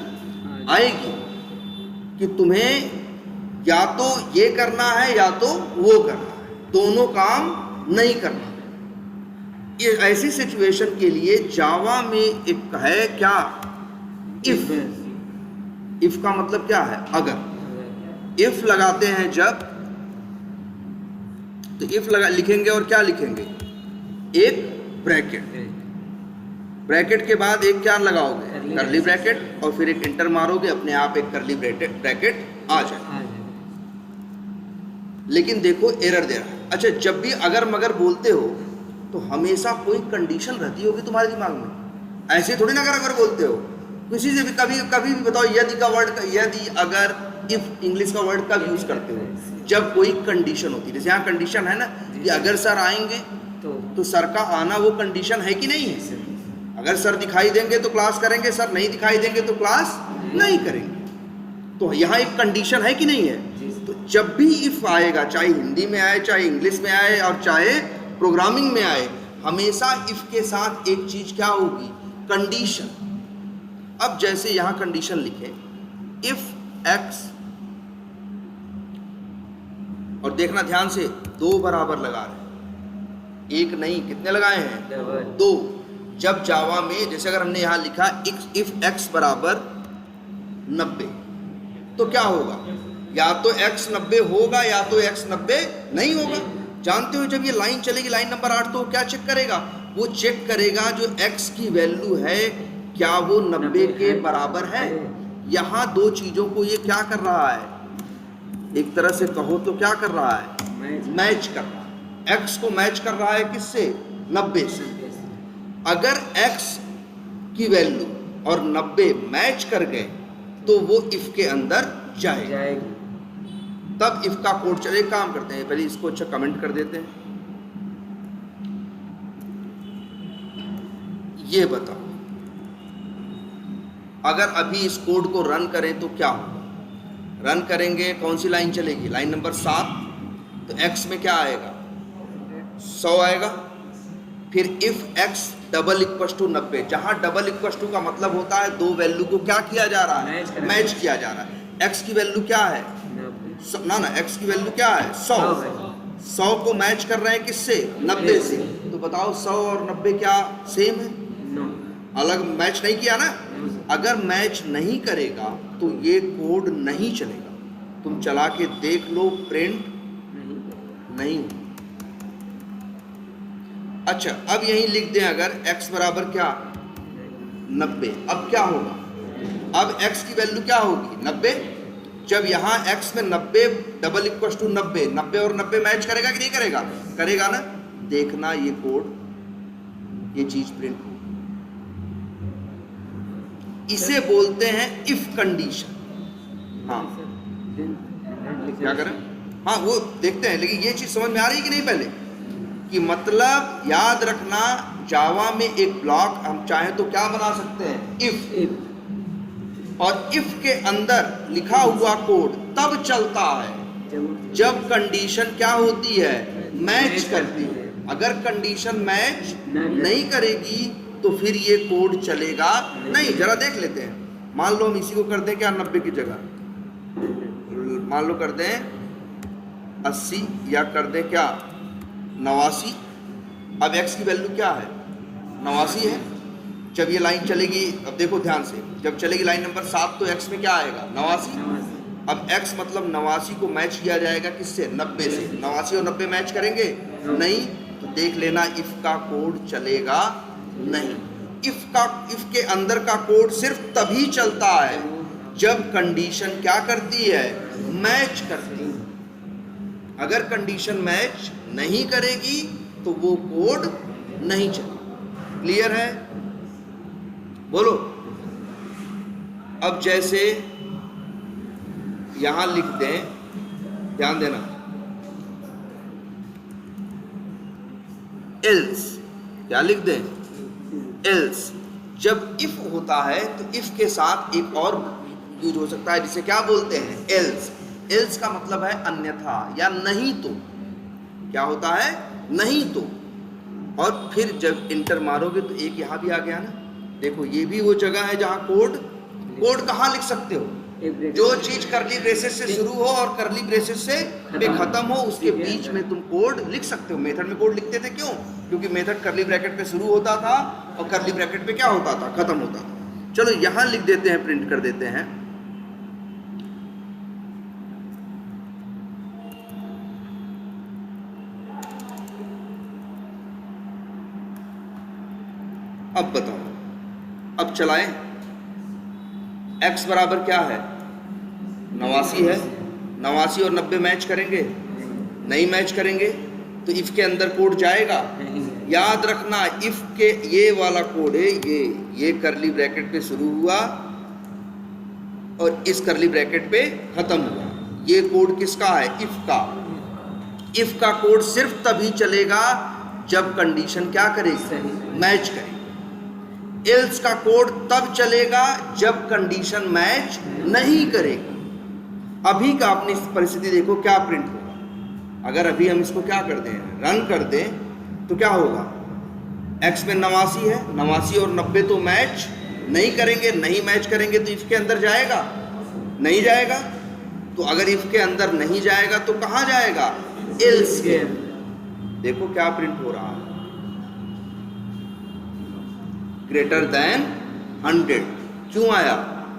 आएगी कि तुम्हें या तो ये करना है या तो वो करना है, दोनों काम नहीं करना। ये ऐसी सिचुएशन के लिए जावा में एक है क्या, इफ। इफ का मतलब क्या है, अगर। इफ लगाते हैं जब, तो इफ लिखेंगे और क्या लिखेंगे, एक ब्रैकेट, ब्रैकेट के बाद एक क्या लगाओगे, करली ब्रैकेट, और फिर एक इंटर मारोगे, अपने आप एक करली ब्रैकेट आ जाए। लेकिन देखो एरर दे रहा है। अच्छा जब भी अगर मगर बोलते हो तो हमेशा कोई कंडीशन रहती होगी तुम्हारे दिमाग में, ऐसे थोड़ी ना अगर बोलते हो किसी से भी। कभी भी बताओ, यदि का वर्ड, यदि, अगर, इफ इंग्लिश का वर्ड कब यूज करते हो, जब कोई कंडीशन होती है। जैसे यहाँ कंडीशन है ना कि अगर सर आएंगे तो सर का आना वो कंडीशन है कि नहीं है। अगर सर दिखाई देंगे तो क्लास करेंगे, सर नहीं दिखाई देंगे तो क्लास नहीं करेंगे। तो यहाँ एक कंडीशन है कि नहीं है। तो जब भी इफ आएगा, चाहे हिंदी में आए, चाहे इंग्लिश में आए और चाहे प्रोग्रामिंग में आए, हमेशा इफ के साथ एक चीज क्या होगी, कंडीशन। अब जैसे यहाँ कंडीशन लिखे, इफ एक्स, और देखना ध्यान से, दो बराबर लगा रहे, एक नहीं, कितने लगाए हैं, दो। जब जावा में जैसे अगर हमने यहाँ लिखा इफ एक्स बराबर 90, तो क्या होगा, या तो x 90 होगा या तो x 90 नहीं होगा। जानते हो जब ये लाइन चलेगी, लाइन नंबर 8, तो क्या चेक करेगा, वो चेक करेगा जो x की वैल्यू है क्या वो 90 के बराबर है। यहाँ दो चीजों को ये क्या कर रहा है, एक तरह से कहो तो क्या कर रहा है, मैच कर रहा है। x को मैच कर रहा है किससे, 90 से। अगर x की वैल्यू और 90 मैच कर गए तो वो इफ के अंदर जाएगी, तब इफ का कोड चले। काम करते हैं, पहले इसको अच्छा कमेंट कर देते हैं। ये बताओ, अगर अभी इस कोड को रन करें तो क्या होगा। रन करेंगे, कौन सी लाइन चलेगी, लाइन नंबर 7। तो x में क्या आएगा, 100 आएगा, फिर if x double equal to 90, जहां डबल इक्वल टू का मतलब होता है दो वैल्यू को क्या किया जा रहा है, मैच किया जा रहा है। x की वैल्यू क्या है, ना x की वैल्यू क्या है 100 को मैच कर रहे हैं किससे, 90 से। तो बताओ 100 और 90 क्या सेम है, अलग मैच नहीं किया ना। अगर मैच नहीं करेगा तो ये कोड नहीं चलेगा। तुम चला के देख लो, प्रिंट नहीं। अच्छा, अब यहीं लिख दें अगर x बराबर क्या 90, अब क्या होगा, अब x की वैल्यू क्या होगी 90। जब यहाँ x में 90 डबल इक्वल टू 90, 90 और 90 मैच करेगा कि नहीं करेगा, करेगा ना। देखना ये कोड, ये चीज प्रिंट हो, इसे बोलते हैं इफ कंडीशन। हाँ क्या करें, हाँ वो देखते हैं, लेकिन ये चीज समझ में आ रही है कि नहीं पहले, कि मतलब याद रखना जावा में एक ब्लॉक हम चाहे तो क्या बना सकते हैं, इफ। और इफ के अंदर लिखा हुआ कोड तब चलता है जब कंडीशन क्या होती है, मैच करती है। अगर कंडीशन मैच नहीं करेगी तो फिर ये कोड चलेगा नहीं। जरा देख लेते हैं, मान लो हम इसी को कर दें क्या 90 की जगह, मान लो कर दें 80 या कर दें क्या 89। अब x की वैल्यू क्या है 89 है। जब ये लाइन चलेगी, अब देखो ध्यान से, जब चलेगी लाइन नंबर 7 तो x में क्या आएगा 89। अब x मतलब 89 को मैच किया जाएगा किससे, 90 से। 89 और 90 मैच करेंगे नहीं, तो देख लेना इफ का कोड चलेगा नहीं। इफ के अंदर का कोड सिर्फ तभी चलता है जब कंडीशन क्या करती है, मैच करती है। अगर कंडीशन मैच नहीं करेगी तो वो कोड नहीं चलेगा। क्लियर है, बोलो। अब जैसे यहां लिख दें, ध्यान देना, एल्स, क्या लिख दें, एल्स। जब इफ होता है तो इफ के साथ एक और यूज हो सकता है जिसे क्या बोलते हैं, एल्स। एल्स का मतलब है अन्यथा या नहीं तो। क्या होता है, नहीं तो। और फिर जब इंटर मारोगे तो एक यहां भी आ गया ना। देखो ये भी वो जगह है जहां कोड कहां लिख सकते हो, जो चीज करली ब्रेसेस से शुरू हो और करली ब्रेसेस से पे खत्म हो, उसके बीच में तुम कोड लिख सकते हो। मेथड में कोड लिखते थे, क्यों, क्योंकि मेथड करली ब्रैकेट पे शुरू होता था और करली ब्रैकेट पे क्या होता था, खत्म होता था। चलो यहां लिख देते हैं, प्रिंट कर देते हैं। अब बताओ, अब चलाएं। x बराबर क्या है 89 है। 89 और 90 मैच करेंगे, नहीं मैच करेंगे तो इफ के अंदर कोड जाएगा। याद रखना इफ के ये वाला कोड है, ये करली ब्रैकेट पे शुरू हुआ और इस करली ब्रैकेट पे खत्म हुआ। ये कोड किसका है, इफ का। इफ का कोड सिर्फ तभी चलेगा जब कंडीशन क्या करेगी, मैच करेगी। एल्स का कोड तब चलेगा जब कंडीशन मैच नहीं करेगी। अभी का अपनी परिस्थिति देखो क्या प्रिंट होगा। अगर अभी हम इसको क्या कर दें, रन कर दें, तो क्या होगा, x में 89 है, 89 और 90 तो मैच नहीं करेंगे, नहीं मैच करेंगे तो इफ के अंदर जाएगा, नहीं जाएगा। तो अगर इफ के अंदर नहीं जाएगा तो कहां जाएगा, एल्स के। देखो क्या प्रिंट हो रहा है, ग्रेटर देन 100। क्यों आया,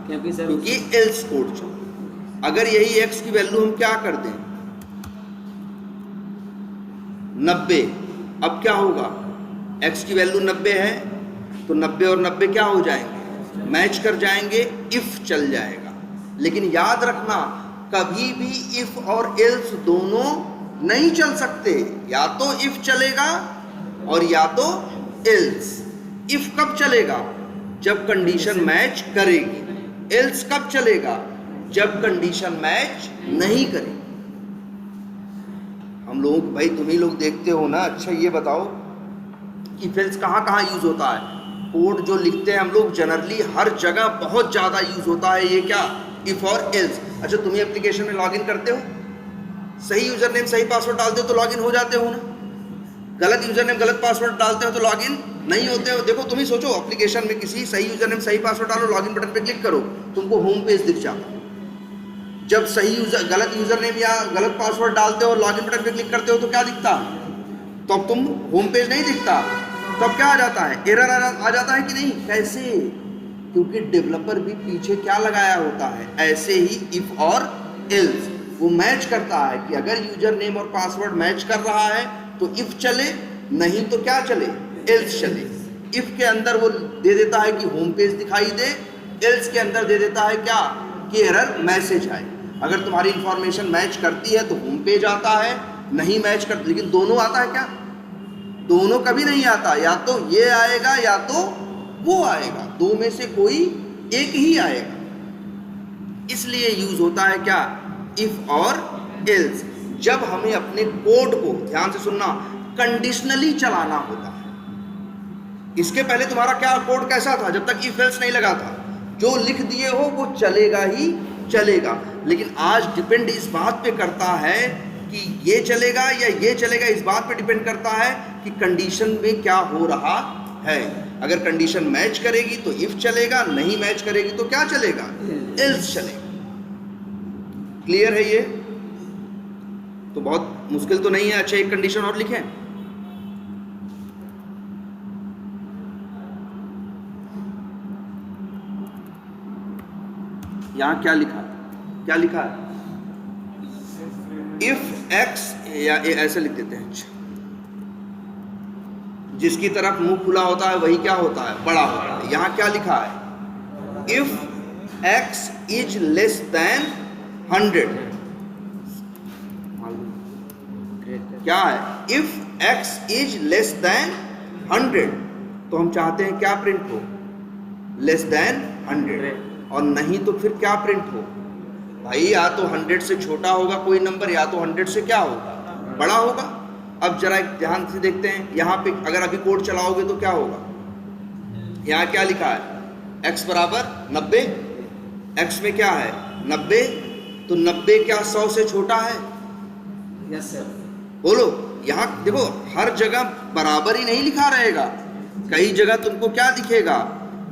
क्योंकि एल्स कोड चला। अगर यही x की वैल्यू हम क्या कर दें 90, अब क्या होगा, x की वैल्यू 90 है तो 90 और 90 क्या हो जाएंगे, मैच कर जाएंगे, इफ चल जाएगा। लेकिन याद रखना कभी भी इफ और एल्स दोनों नहीं चल सकते, या तो इफ चलेगा और या तो एल्स। इफ कब चलेगा, जब कंडीशन मैच करेगी। एल्स कब चलेगा, जब कंडीशन मैच नहीं करेगी। हम लोग, भाई तुम ही लोग देखते हो ना। अच्छा ये बताओ इफ एल्स कहाँ कहाँ यूज होता है। कोड जो लिखते हैं हम लोग जनरली हर जगह बहुत ज़्यादा यूज होता है ये क्या, इफ और एल्स। अच्छा तुम ये एप्लीकेशन में लॉगिन करते हो, सही यूजर नेम सही पासवर्ड डालते हो तो लॉगिन हो जाते हो ना। गलत यूजर नेम गलत पासवर्ड डालते हो तो लॉगिन नहीं होते हो। देखो तुम ही सोचो, एप्लीकेशन में किसी सही यूजर नेम सही पासवर्ड डालो, लॉगिन बटन पे क्लिक करो, तुमको होम पेज दिख जाता। जब सही यूजर गलत यूजर नेम या गलत पासवर्ड डालते हो और लॉगिन बटन पे क्लिक करते हो तो क्या दिखता? तो अब तुम होम पेज नहीं दिखता, तो अब क्या आ जाता है? एरर आ जाता है कि नहीं? कैसे? क्योंकि डेवलपर भी पीछे क्या लगाया होता है, ऐसे ही इफ और एल्स, वो मैच करता है कि अगर यूजर नेम और पासवर्ड मैच कर रहा है तो इफ चले, नहीं तो क्या चले? एल्स चले। इफ के अंदर वो दे देता है कि होम पेज दिखाई दे, एल्स के अंदर दे देता है क्या? कि एरर मैसेज आए। अगर तुम्हारी इंफॉर्मेशन मैच करती है तो होम पेज आता है, नहीं मैच करती, लेकिन दोनों आता है क्या? दोनों कभी नहीं आता, या तो ये आएगा या तो वो आएगा, दो में से कोई एक ही आएगा। इसलिए यूज होता है क्या? इफ और एल्स। जब हमें अपने कोड को, ध्यान से सुनना, कंडीशनली चलाना होता है। इसके पहले तुम्हारा क्या कोड कैसा था? जब तक इफ एल्स नहीं लगा था, जो लिख दिए हो वो चलेगा ही चलेगा। लेकिन आज डिपेंड इस बात पे करता है कि ये चलेगा या ये चलेगा, इस बात पे डिपेंड करता है कि कंडीशन में क्या हो रहा है। अगर कंडीशन मैच करेगी तो इफ चलेगा, नहीं मैच करेगी तो क्या चलेगा? एल्स चलेगा। क्लियर है ये? तो बहुत मुश्किल तो नहीं है। अच्छा, एक कंडीशन और लिखें। यहां क्या लिखा है? क्या लिखा है? इफ एक्स, या ऐसे लिख देते हैं, जिसकी तरफ मुंह खुला होता है वही क्या होता है? बड़ा होता है। यहां क्या लिखा है? If x is less than 100, क्या है? If x is less than 100, तो हम चाहते हैं क्या प्रिंट हो? Less than 100। और नहीं तो फिर क्या प्रिंट हो? भाई या तो 100 से छोटा होगा कोई नंबर, या तो 100 से क्या होगा? बड़ा होगा। अब जरा एक ध्यान से देखते हैं, यहाँ पे अगर अभी कोड चलाओगे तो क्या होगा? यहाँ क्या लिखा है? x बराबर 90। x में क्या है? 90। तो 90 क्या 100 से छोटा है? Yes sir. बोलो। यहाँ देखो, हर जगह बराबर ही नहीं लिखा रहेगा, कई जगह तुमको क्या दिखेगा?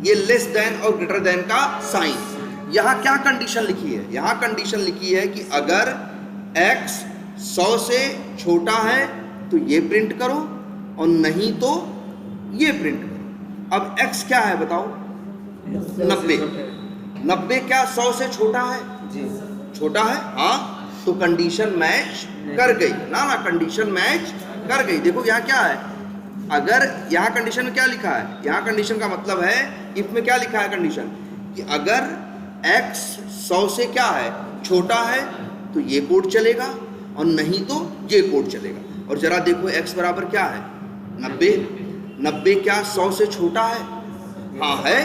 ये लेस देन और ग्रेटर देन का साइन। यहाँ क्या कंडीशन लिखी है? यहाँ कंडीशन लिखी है कि अगर x 100 से छोटा है तो ये प्रिंट करो, और नहीं तो ये प्रिंट करो। अब x क्या है बताओ? 90। 90 क्या 100 से छोटा है? जी छोटा है। हाँ, तो कंडीशन मैच कर गई ना? कंडीशन मैच कर गई। देखो यहाँ क्या है, अगर यहाँ कंडीशन में क्या लिखा है? यहाँ कंडीशन का मतलब है, इफ में क्या लिखा है कंडीशन, कि अगर x 100 से क्या है? छोटा है, तो ये कोड चलेगा, और नहीं तो ये कोड चलेगा। और जरा देखो x बराबर क्या है? 90। 90 क्या 100 से छोटा है? हाँ है।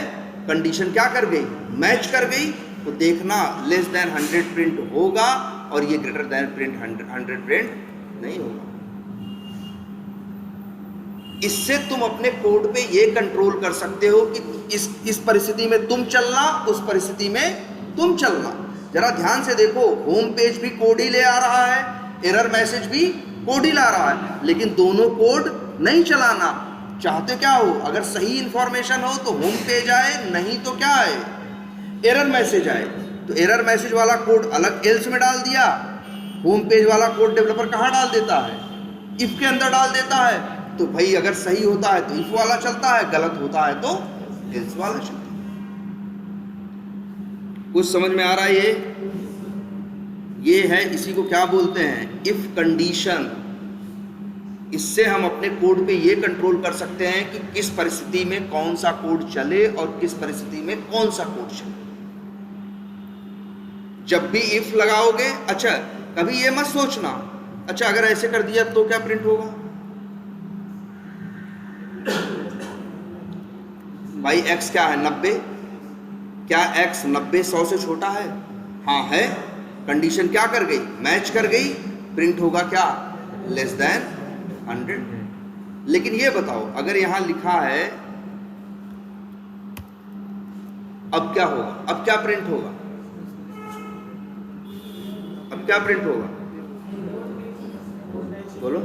कंडीशन क्या कर गई? मैच कर गई। तो देखना, लेस देन 100 प्रिंट होगा, और ये ग्रेटर देन प्रिंट 100 प्रिंट नहीं होगा। इससे तुम अपने कोड पे ये कंट्रोल कर सकते हो कि इस परिस्थिति में तुम चलना, उस परिस्थिति में तुम चलना। जरा ध्यान से देखो, होम पेज भी कोड ही ले आ रहा है, एरर मैसेज भी कोड ही ला रहा है, लेकिन दोनों कोड नहीं चलाना। चाहते क्या हो? अगर सही इंफॉर्मेशन हो तो होम पेज आए, नहीं तो क्या आए? एरर मैसेज आए। तो एरर मैसेज वाला कोड अलग एल्स में डाल दिया, होम पेज वाला कोड डेवलपर कहाँ डाल देता है? इफ के अंदर डाल देता है। तो भाई अगर सही होता है तो इफ वाला चलता है, गलत होता है तो एल्स वाला चलता है। कुछ समझ में आ रहा है? ये है, इसी को क्या बोलते हैं? If condition. इससे हम अपने कोड पे ये कंट्रोल कर सकते हैं कि किस परिस्थिति में कौन सा कोड चले और किस परिस्थिति में कौन सा कोड चले। जब भी इफ लगाओगे, अच्छा कभी ये मत सोचना, अच्छा अगर ऐसे कर दिया तो क्या प्रिंट होगा? भाई x क्या है? 90। क्या x 90 100 से छोटा है? हाँ है। कंडीशन क्या कर गई? मैच कर गई। प्रिंट होगा क्या? Less than 100। लेकिन ये बताओ, अगर यहां लिखा है, अब क्या होगा? अब क्या प्रिंट होगा? अब क्या प्रिंट होगा? बोलो।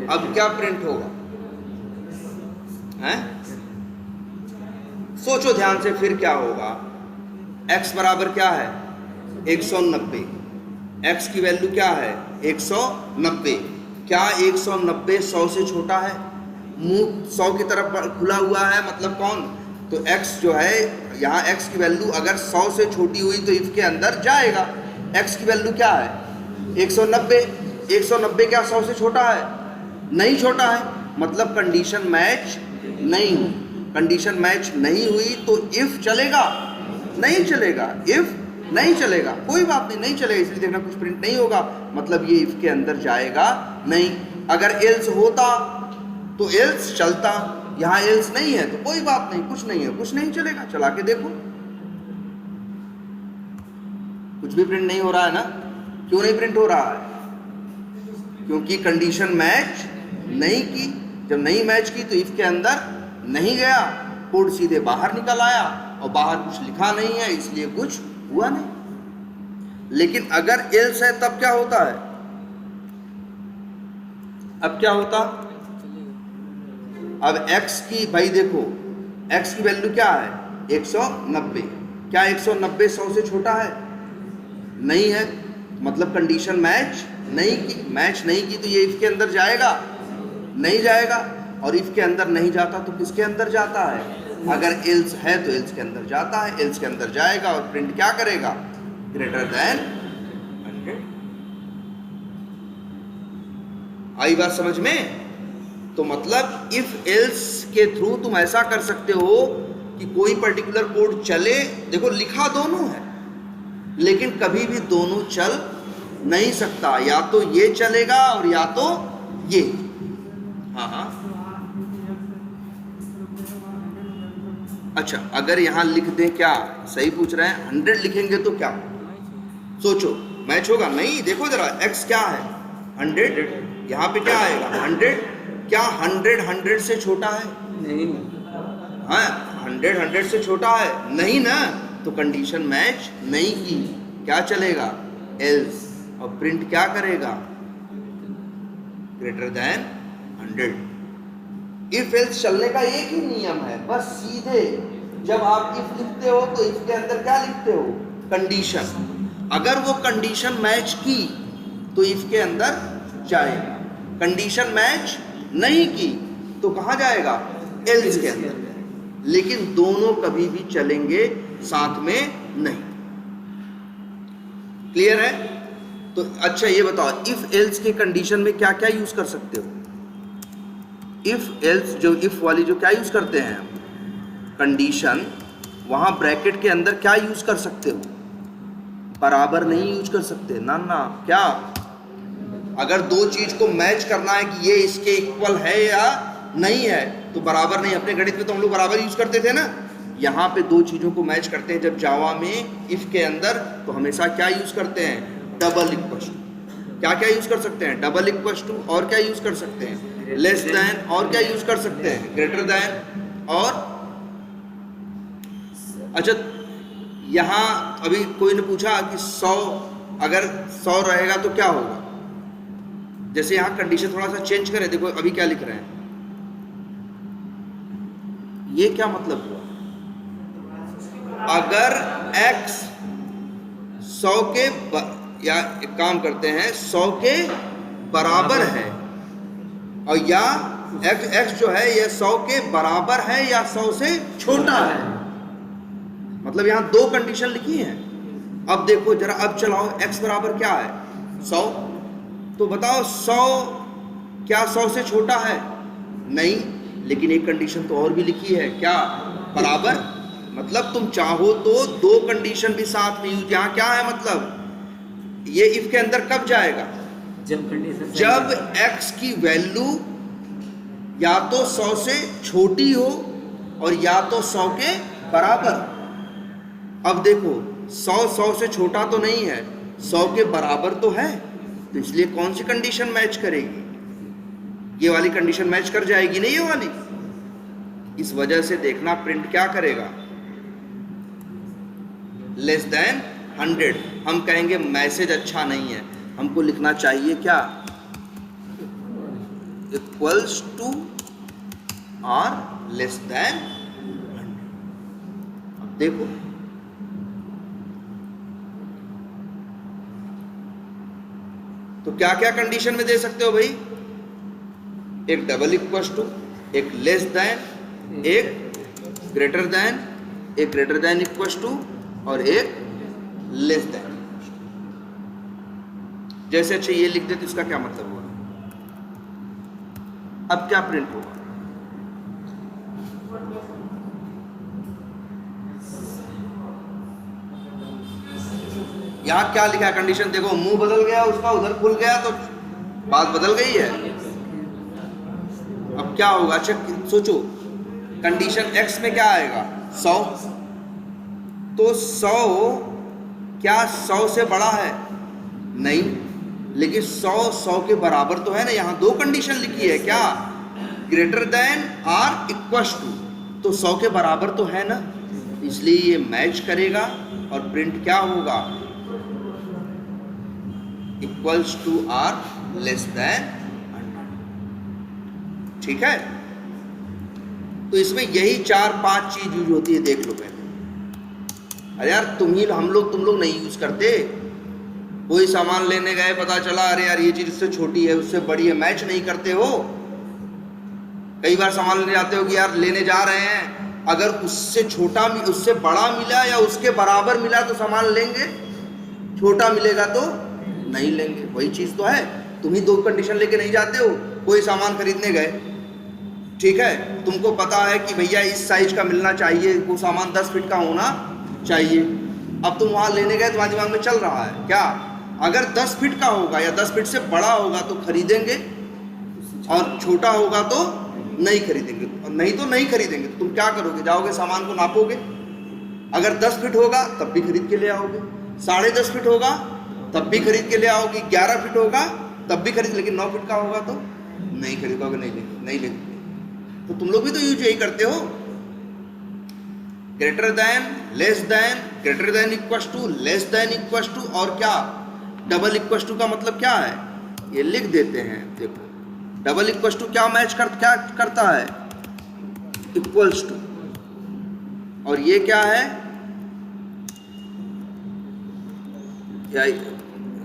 अब क्या प्रिंट होगा? हैं? सोचो ध्यान से, फिर क्या होगा? x बराबर क्या है? 190। x की वैल्यू क्या है? 190। क्या 190 100 से छोटा है? मुंह 100 की तरफ खुला हुआ है, मतलब कौन? तो x जो है यहाँ, x की वैल्यू अगर 100 से छोटी हुई तो इफ के अंदर जाएगा। x की वैल्यू क्या है? 190। 190 क्या 100 से छोटा है? नहीं छोटा है, मतलब कंडीशन मैच नहीं हुई। कंडीशन मैच नहीं हुई तो इफ चलेगा? नहीं चलेगा। इफ नहीं चलेगा, कोई बात नहीं, नहीं चलेगा, इसलिए देखना कुछ प्रिंट नहीं होगा, मतलब ये इफ के अंदर जाएगा नहीं। अगर एल्स होता तो एल्स चलता, यहाँ एल्स नहीं है तो कोई बात नहीं, कुछ नहीं है, कुछ नहीं चलेगा। चला के देखो, कुछ भी प्रिंट नहीं हो रहा है ना। क्यों नहीं प्रिंट हो रहा है? क्योंकि कंडीशन मैच नहीं की। जब नहीं मैच की तो इफ के अंदर नहीं गया, कोड सीधे बाहर निकल आया, और बाहर कुछ लिखा नहीं है, इसलिए कुछ हुआ नहीं। लेकिन अगर एल्स है तब क्या होता है? अब क्या होता? अब x की, भाई देखो x की वैल्यू क्या है? 190। क्या 190 100 से छोटा है? नहीं है, मतलब कंडीशन मैच नहीं की। मैच नहीं की तो ये इफ के अंदर जाएगा? नहीं जाएगा। और इफ के अंदर नहीं जाता तो किसके अंदर जाता है? अगर एल्स है तो एल्स के अंदर जाता है, एल्स के अंदर जाएगा और प्रिंट क्या करेगा? Greater than 100। आई बात समझ में? तो मतलब इफ एल्स के थ्रू तुम ऐसा कर सकते हो कि कोई पर्टिकुलर कोड चले। देखो लिखा दोनों है, लेकिन कभी भी दोनों चल नहीं सकता, या तो ये चलेगा और या तो ये। हाँ हाँ, अच्छा अगर यहाँ लिख दें, क्या सही पूछ रहे हैं? 100 लिखेंगे तो क्या सोचो, मैच होगा? नहीं। देखो जरा, x क्या है? 100। यहाँ पे क्या आएगा? 100। क्या 100 100 से छोटा है? नहीं। हाँ, 100 100 से छोटा है नहीं ना, तो कंडीशन मैच नहीं की, क्या चलेगा? एल्स। और प्रिंट क्या करेगा? Greater than 100। इफ एल्स चलने का एक ही नियम है, बस सीधे जब आप इफ लिखते हो तो इफ के अंदर क्या लिखते हो? कंडीशन। अगर वो कंडीशन मैच की तो इफ के अंदर जाएगा, कंडीशन मैच नहीं की तो कहाँ जाएगा? एल्स के अंदर। लेकिन दोनों कभी भी चलेंगे साथ में नहीं। क्लियर है? तो अच्छा ये बताओ, इफ एल्स के कंडीशन में क्या क्या यूज कर सकते हो? इफ एल्स, जो इफ वाली जो क्या यूज करते हैं कंडीशन, वहां ब्रैकेट के अंदर क्या यूज कर सकते हो? बराबर नहीं यूज कर सकते ना। क्या? अगर दो चीज को मैच करना है कि ये इसके इक्वल है या नहीं है, तो बराबर नहीं। अपने गणित में तो हम लोग बराबर यूज करते थे ना। यहाँ पे दो चीजों को मैच करते हैं जब जावा में इफ के अंदर, तो हमेशा क्या यूज करते हैं? Double equal to. क्या क्या यूज कर सकते हैं? Double equal to. और क्या यूज कर सकते हैं? Less than. और क्या यूज कर सकते हैं? Greater than. और अच्छा, यहाँ अभी कोई ने पूछा कि 100, अगर 100 रहेगा तो क्या होगा? जैसे यहाँ कंडीशन थोड़ा सा चेंज करें, देखो अभी क्या लिख रहे हैं, ये क्या मतलब हुआ? अगर x 100 के या एक काम करते हैं 100 के बराबर है, और या x जो है ये 100 के बराबर है या 100 से छोटा है, मतलब यहाँ दो कंडीशन लिखी हैं। अब देखो जरा, अब चलाओ, x बराबर क्या है? 100। तो बताओ 100 क्या 100 से छोटा है? नहीं। लेकिन एक कंडीशन तो और भी लिखी है, क्या? बराबर। मतलब तुम चाहो तो दो कंडीशन भी साथ में यूज। यहाँ क्या है मतलब? ये इफ के अंदर कब जाएगा? जब x की वैल्यू या तो 100 से छोटी हो और या तो 100 के बराबर। अब देखो 100 से छोटा तो नहीं है, 100 के बराबर तो है, तो इसलिए कौन सी कंडीशन मैच करेगी? ये वाली कंडीशन मैच कर जाएगी नहीं, ये वाली। इस वजह से देखना प्रिंट क्या करेगा? Less than 100। हम कहेंगे मैसेज अच्छा नहीं है, हमको लिखना चाहिए क्या? इक्वल्स टू और लेस देन 100। अब देखो तो क्या क्या कंडीशन में दे सकते हो भाई? एक डबल इक्वल्स टू, एक लेस देन, एक ग्रेटर देन, एक ग्रेटर देन इक्वल्स टू और एक लेस देन। जैसे अच्छा ये लिख दे तो इसका क्या मतलब हुआ? अब क्या प्रिंट होगा? यहां क्या लिखा है कंडीशन? देखो मुंह बदल गया उसका, उधर खुल गया तो बात बदल गई है। अब क्या होगा? अच्छा सोचो, कंडीशन x में क्या आएगा? 100। तो 100 क्या 100 से बड़ा है? नहीं, लेकिन 100 के बराबर तो है ना। यहाँ दो कंडीशन लिखी है, क्या? ग्रेटर देन और इक्वल्स टू, तो 100 के बराबर तो है ना, इसलिए ये मैच करेगा और प्रिंट क्या होगा? इक्वल्स टू और लेस देन 100। ठीक है, तो इसमें यही 4-5 चीज यूज होती है, देख लो पहले। अरे यार तुम लोग नहीं यूज करते। कोई सामान लेने गए, पता चला अरे यार ये चीज उससे छोटी है, उससे बड़ी है, मैच नहीं करते हो। कई बार सामान लेने जाते हो कि यार लेने जा रहे हैं, अगर उससे छोटा उससे बड़ा मिला या उसके बराबर मिला तो सामान लेंगे, छोटा मिलेगा तो नहीं लेंगे। वही चीज तो है, तुम ही दो कंडीशन लेके नहीं जाते हो। कोई सामान खरीदने गए, ठीक है, तुमको पता है कि भैया इस साइज का मिलना चाहिए, वो सामान 10 फीट का होना चाहिए। अब तुम वहां लेने गए, तुम्हारे दिमाग में चल रहा है क्या, अगर 10 फीट का होगा या 10 फीट से बड़ा होगा तो खरीदेंगे, और छोटा होगा तो नहीं खरीदेंगे। और नहीं तो नहीं खरीदेंगे तो तुम क्या करोगे? जाओगे सामान को नापोगे। अगर 10 फीट होगा तब भी खरीद के ले आओगे, 10.5 फीट होगा तब भी खरीद के ले आओगे, 11 फीट होगा तब भी खरीद, लेकिन 9 फीट का होगा तो नहीं खरीदोगे, नहीं लेंगे। तो तुम लोग भी तो यूज यही करते हो, greater than, less than, greater than equals to, less than equals to, और क्या डबल इक्वल्स टू का मतलब क्या है? ये लिख देते हैं। देखो डबल इक्वल्स टू क्या मैच क्या करता है? Equals to. और ये क्या है?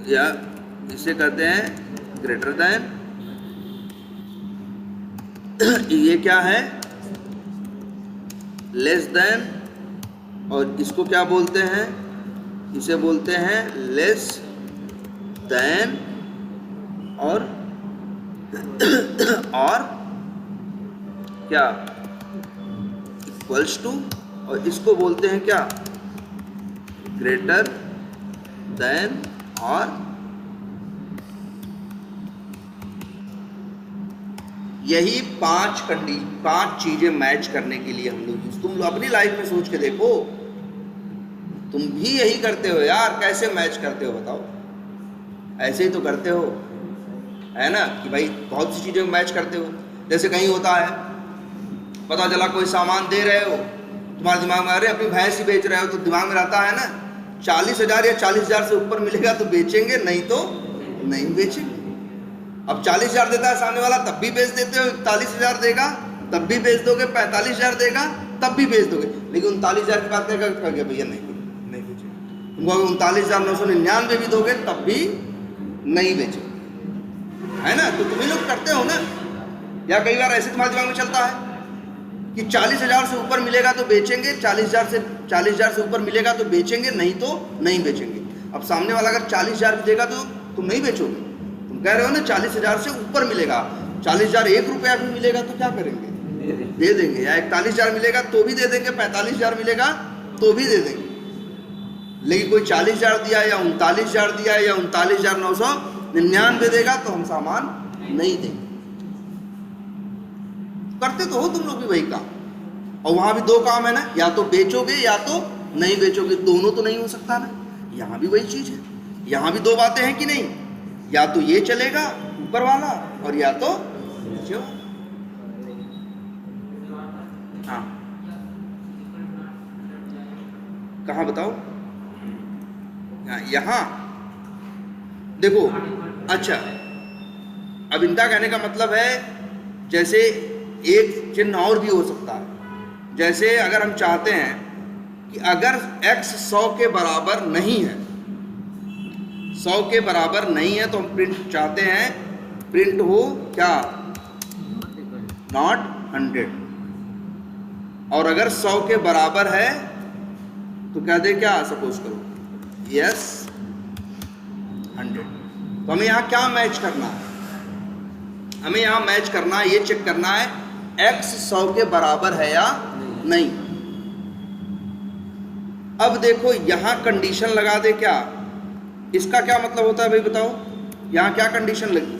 या इसे कहते हैं ग्रेटर देन। ये क्या है? Less than. और इसको क्या बोलते हैं? इसे बोलते हैं लेस देन और क्या? Equals to. और इसको बोलते हैं क्या? ग्रेटर देन और यही 5 चीजें मैच करने के लिए हम लोग तुम लोग अपनी लाइफ में सोच के देखो, तुम भी यही करते हो यार। कैसे मैच करते हो बताओ? ऐसे ही तो करते हो, है ना, कि भाई बहुत सी चीजें मैच करते हो। जैसे कहीं होता है, पता चला कोई सामान दे रहे हो, तुम्हारे दिमाग में अरे अपनी भैंस ही बेच रहे हो, तो दिमाग में रहता है ना 40,000 या 40,000 से ऊपर मिलेगा तो बेचेंगे, नहीं तो नहीं बेचेंगे। अब 40,000 देता है सामने वाला तब भी बेच देते हो, 41,000 देगा तब भी बेच दोगे, 45,000 देगा तब भी बेच दोगे, लेकिन 39,000 की बात करेगा भैया नहीं बेचेंगे। तुमको 39,999 भी दोगे तब भी नहीं बेचेंगे, है ना। तो तुम ही लोग करते हो ना। या कई बार ऐसे तुम्हारे दिमाग में चलता है कि 40,000 से ऊपर मिलेगा तो बेचेंगे, 40,000 से ऊपर मिलेगा तो बेचेंगे, नहीं तो नहीं बेचेंगे। अब सामने वाला अगर 40,000 देगा तो तुम नहीं बेचोगे। तुम कह रहे हो ना 40,000 से ऊपर मिलेगा, 40,000 ₹1 भी मिलेगा तो क्या करेंगे? दे देंगे। या 41,000 मिलेगा तो भी दे देंगे, 45,000 मिलेगा तो भी दे देंगे। लेकिन कोई 40,000 दिया या 39,000 दिया या 39,999 देगा तो हम सामान नहीं देंगे। करते तो हो तुम लोग भी वही काम। और वहां भी 2 काम है ना, या तो बेचोगे या तो नहीं बेचोगे, दोनों तो नहीं हो सकता ना। यहां भी वही चीज है, यहां भी 2 बातें हैं कि नहीं, या तो ये चलेगा ऊपर वाला और या तो नीचे वाला। हाँ कहाँ बताओ? यहां देखो। अच्छा अब इनका कहने का मतलब है जैसे एक चिन्ह और भी हो सकता है, जैसे अगर हम चाहते हैं कि अगर x 100 के बराबर नहीं है, 100 के बराबर नहीं है, तो हम प्रिंट चाहते हैं, प्रिंट हो क्या, नॉट 100। और अगर 100 के बराबर है तो कह दे क्या, सपोज करो यस 100। तो हमें यहाँ क्या मैच करना है, हमें यहाँ मैच करना है, ये चेक करना है x 100 के बराबर है या नहीं। अब देखो यहाँ कंडीशन लगा दे क्या, इसका क्या मतलब होता है भाई बताओ, यहाँ क्या कंडीशन लगी,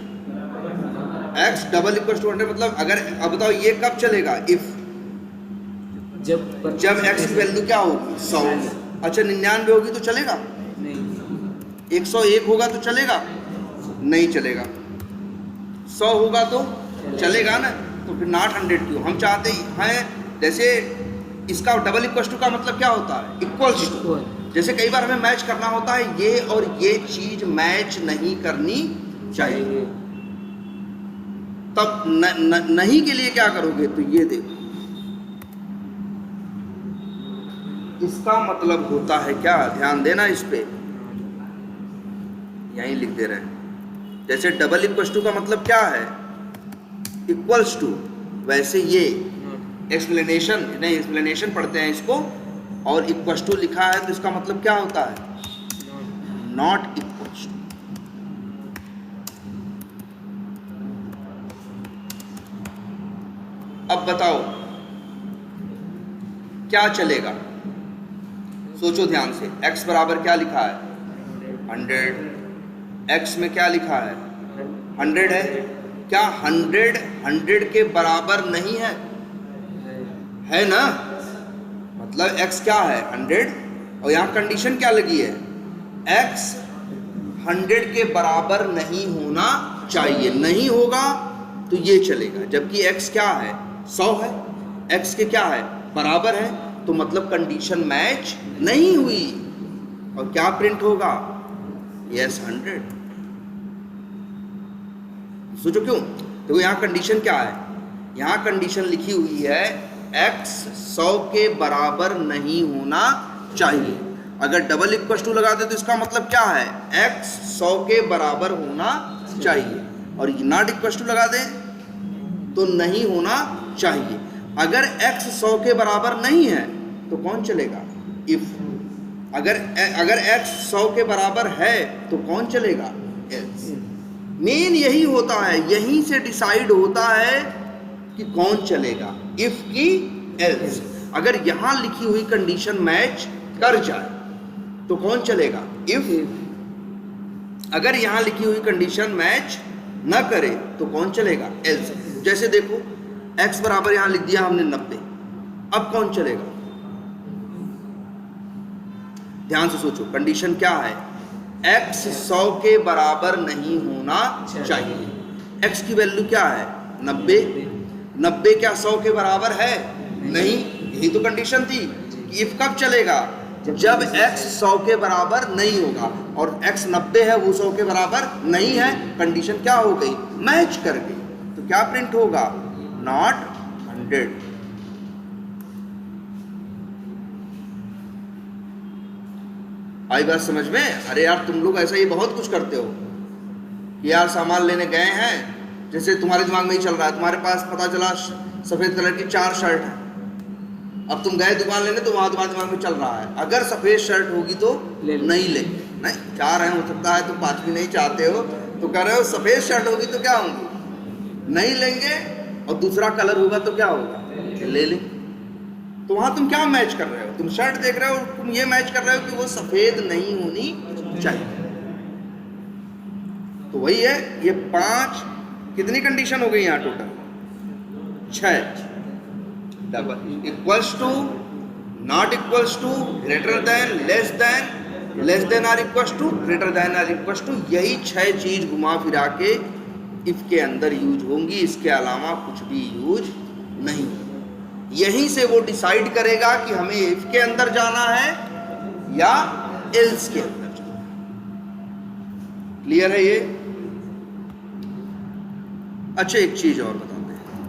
x डबल इक्वल टू 100, मतलब अगर, अब बताओ ये कब चलेगा, इफ जब x की वैल्यू क्या होगी 100। अच्छा 99 होगी तो चलेगा, 101 होगा तो चलेगा, नहीं चलेगा, 100 होगा तो चलेगा ना, तो फिर नॉट 100 क्यों। हम चाहते हैं, जैसे इसका डबल इक्वल टू का मतलब क्या होता है, इक्वल्स टू। जैसे कई बार हमें मैच करना होता है, ये और ये चीज मैच नहीं करनी चाहिए, तब नहीं के लिए क्या करोगे, तो ये देखो, इसका मतलब होता है क्या, ध्यान देना इस पे, यहीं लिख दे रहे हैं। जैसे डबल इक्वल टू का मतलब क्या है, इक्वल्स टू, वैसे ये एक्सप्लेनेशन, नहीं एक्सप्लेनेशन पढ़ते हैं इसको, और इक्वल्स टू लिखा है तो इसका मतलब क्या होता है, नॉट इक्वल्स टू। अब बताओ क्या चलेगा, सोचो ध्यान से, x बराबर क्या लिखा है 100, x में क्या लिखा है 100 है, क्या 100 के बराबर नहीं है ना, मतलब x क्या है 100, और यहाँ कंडीशन क्या लगी है, x 100 के बराबर नहीं होना चाहिए, नहीं होगा तो ये चलेगा, जबकि x क्या है 100 है, x के क्या है बराबर है, तो मतलब कंडीशन मैच नहीं हुई, और क्या प्रिंट होगा, यस 100। सोचो क्यों, देखो यहाँ कंडीशन क्या है, यहाँ कंडीशन लिखी हुई है x 100 के बराबर नहीं होना चाहिए। अगर डबल इक्वल टू लगा दे तो इसका मतलब क्या है, x 100 के बराबर होना चाहिए, और नॉट इक्वल टू लगा दे तो नहीं होना चाहिए। अगर x 100 के बराबर नहीं है तो कौन चलेगा, इफ। अगर x 100 के बराबर है तो कौन चलेगा, एल्स। मेन यही होता है, यहीं से डिसाइड होता है कि कौन चलेगा, इफ की एल्स। अगर यहां लिखी हुई कंडीशन मैच कर जाए तो कौन चलेगा, इफ। अगर यहां लिखी हुई कंडीशन मैच न करे तो कौन चलेगा, एल्स। जैसे देखो x बराबर यहां लिख दिया हमने 90, अब कौन चलेगा, ध्यान से सोचो, कंडीशन क्या है, x 100 के बराबर नहीं होना चाहिए, x की वैल्यू क्या है 90 क्या 100 के बराबर है, नहीं, यही तो कंडीशन थी कि इफ कब चलेगा, जब x 100 के बराबर नहीं होगा, और x 90 है वो 100 के बराबर नहीं है, कंडीशन क्या हो गई, मैच कर गई, तो क्या प्रिंट होगा, नॉट 100। आई बात समझ में, अरे यार तुम लोग ऐसा ही बहुत कुछ करते हो कि यार सामान लेने गए हैं, जैसे तुम्हारे दिमाग में ही चल रहा है, तुम्हारे पास पता चला सफेद कलर की 4 शर्ट है, अब तुम गए दुकान लेने तो वहां तुम्हारे दिमाग में चल रहा है, अगर सफेद शर्ट होगी तो नहीं लेंगे, नहीं 4 है, हो सकता है तुम 5वीं नहीं चाहते हो, तो कह रहे हो सफेद शर्ट होगी तो क्या होंगी, नहीं लेंगे, और दूसरा कलर होगा तो क्या होगा, ले लेंगे। तो वहां तुम क्या मैच कर रहे हो, तुम शर्ट देख रहे हो, तुम ये मैच कर रहे हो कि वो सफेद नहीं होनी चाहिए। तो वही है, ये 5 कितनी कंडीशन हो गई यहाँ total, 6। Double equals to, not equals to, greater than, less than or equals to, greater than or equals to, यही 6 चीज घुमा फिरा के इफ के अंदर यूज होंगी, इसके अलावा कुछ भी यूज नहीं। यहीं से वो डिसाइड करेगा कि हमें इफ के अंदर जाना है या एल्स के अंदर जाना है। क्लियर है ये? अच्छा एक चीज और बताते हैं,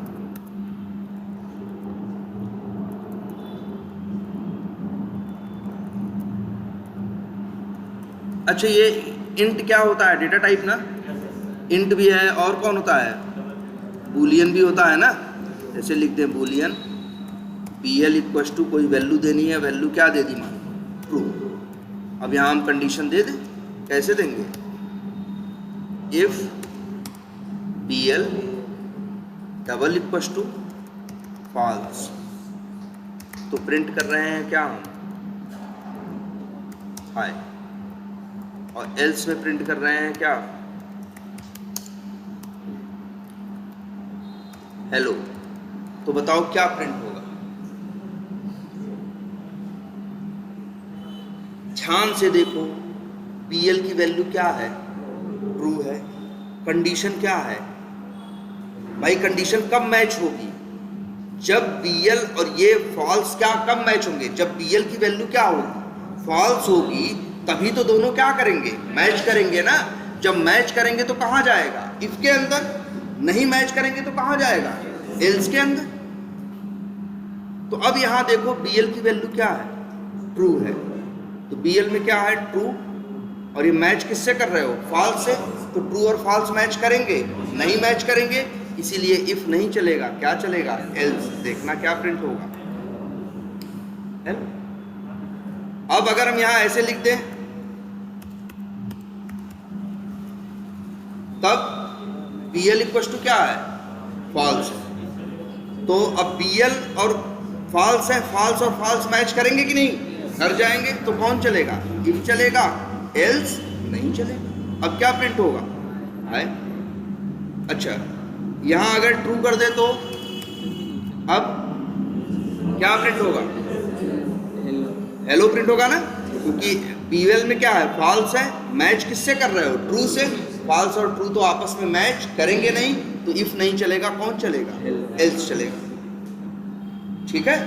अच्छा ये इंट क्या होता है? डेटा टाइप ना। इंट भी है और कौन होता है? बूलियन भी होता है ना। जैसे लिखते हैं बूलियन BL इक्वल्स टू कोई वैल्यू देनी है, वैल्यू क्या दे दी? मान ट्रू। अब यहाँ हम कंडीशन दे दें, कैसे देंगे? If BL double equals to false, तो प्रिंट कर रहे हैं क्या हम? हाय। और एल्स में प्रिंट कर रहे हैं क्या? हेलो। तो बताओ क्या प्रिंट होगा? ध्यान से देखो, BL की वैल्यू क्या है? ट्रू है। कंडीशन क्या है भाई? कंडीशन कब मैच होगी? जब BL और ये फॉल्स क्या कब मैच होंगे? जब BL की वैल्यू क्या होगी? फॉल्स होगी, तभी तो दोनों क्या करेंगे? मैच करेंगे ना। जब मैच करेंगे तो कहाँ जाएगा? इफ के अंदर। नहीं मैच करेंगे तो कहाँ जाएगा? एल्स के अंदर। तो अब यहां देखो BL की वैल्यू क्या है? ट्रू है। तो BL में क्या है? ट्रू। और ये मैच किससे कर रहे हो? फॉल्स से। तो ट्रू और फॉल्स मैच करेंगे? नहीं मैच करेंगे, इसीलिए इफ नहीं चलेगा। क्या चलेगा? एल्स। देखना क्या प्रिंट होगा। अब अगर हम यहां ऐसे लिख दें, तब BL इक्वल टू क्या है? फॉल्स है। तो अब BL और फॉल्स है, फॉल्स और फॉल्स मैच करेंगे कि नहीं? कर जाएंगे। तो कौन चलेगा? इफ चलेगा, एल्स नहीं चलेगा। अब क्या प्रिंट होगा? है अच्छा, यहां अगर ट्रू कर दे तो अब क्या प्रिंट होगा? हेलो प्रिंट होगा ना, क्योंकि BL में क्या है? फॉल्स है। मैच किससे कर रहे हो? ट्रू से। फॉल्स और ट्रू तो आपस में मैच करेंगे नहीं, तो इफ नहीं चलेगा, कौन चलेगा? एल्स चलेगा। ठीक है।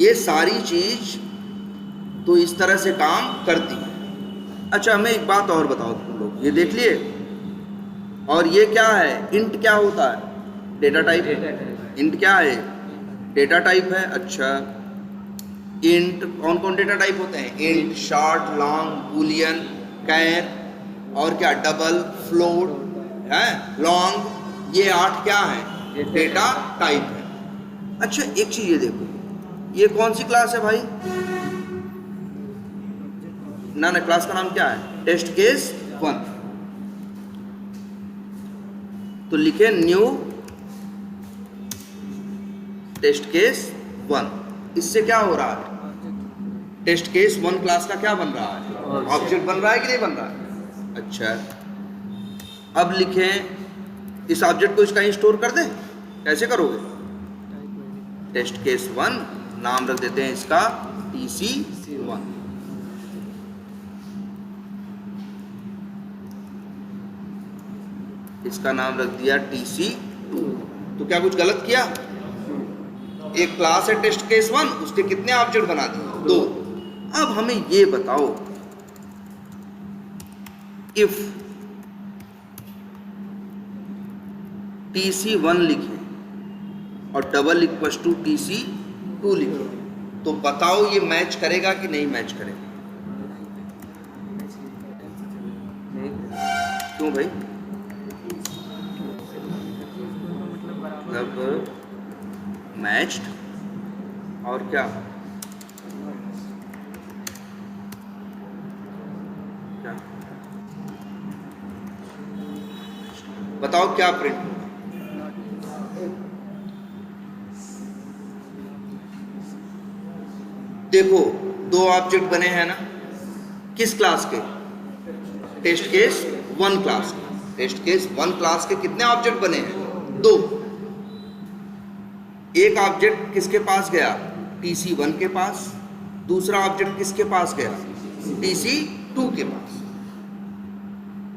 ये सारी चीज तो इस तरह से काम करती है। अच्छा, हमें एक बात और बताओ तुम लोग, ये देख लिए। और ये क्या है? इंट क्या होता है? Data type. इंट क्या है? डेटा टाइप है। अच्छा, इंट कौन कौन डेटा टाइप होते हैं? इंट, शॉर्ट, लॉन्ग, बूलियन, कैर, और क्या? डबल, फ्लोट है, लॉन्ग। ये 8 क्या है? डेटा टाइप है। अच्छा, एक चीज ये देखो, ये कौन सी क्लास है भाई? ना क्लास का नाम क्या है? Test case 1। तो लिखे न्यू टेस्ट केस 1। इससे क्या हो रहा है? टेस्ट केस 1 क्लास का क्या बन रहा है? ऑब्जेक्ट बन रहा है कि नहीं बन रहा है? अच्छा, अब लिखें इस ऑब्जेक्ट को इसका ही स्टोर कर दें। कैसे करोगे? टेस्ट केस 1 नाम रख देते हैं इसका TC1। इसका नाम रख दिया TC2। तो क्या कुछ गलत किया? एक क्लास है टेस्ट केस 1, उसके कितने ऑब्जेक्ट बना दिए? 2। अब हमें ये बताओ, इफ TC1 लिखें और डबल इक्वल टू TC2 लिखें, तो बताओ ये मैच करेगा कि नहीं मैच करेगा? क्यों भाई? मतलब मैच्ड और क्या? क्या बताओ क्या प्रिंट होगा? देखो, 2 ऑब्जेक्ट बने हैं ना, किस क्लास के? टेस्ट केस 1 क्लास के। टेस्ट केस 1 क्लास के कितने ऑब्जेक्ट बने हैं? 2। एक ऑब्जेक्ट किसके पास गया? TC1 के पास। दूसरा ऑब्जेक्ट किसके पास गया? TC2 के पास।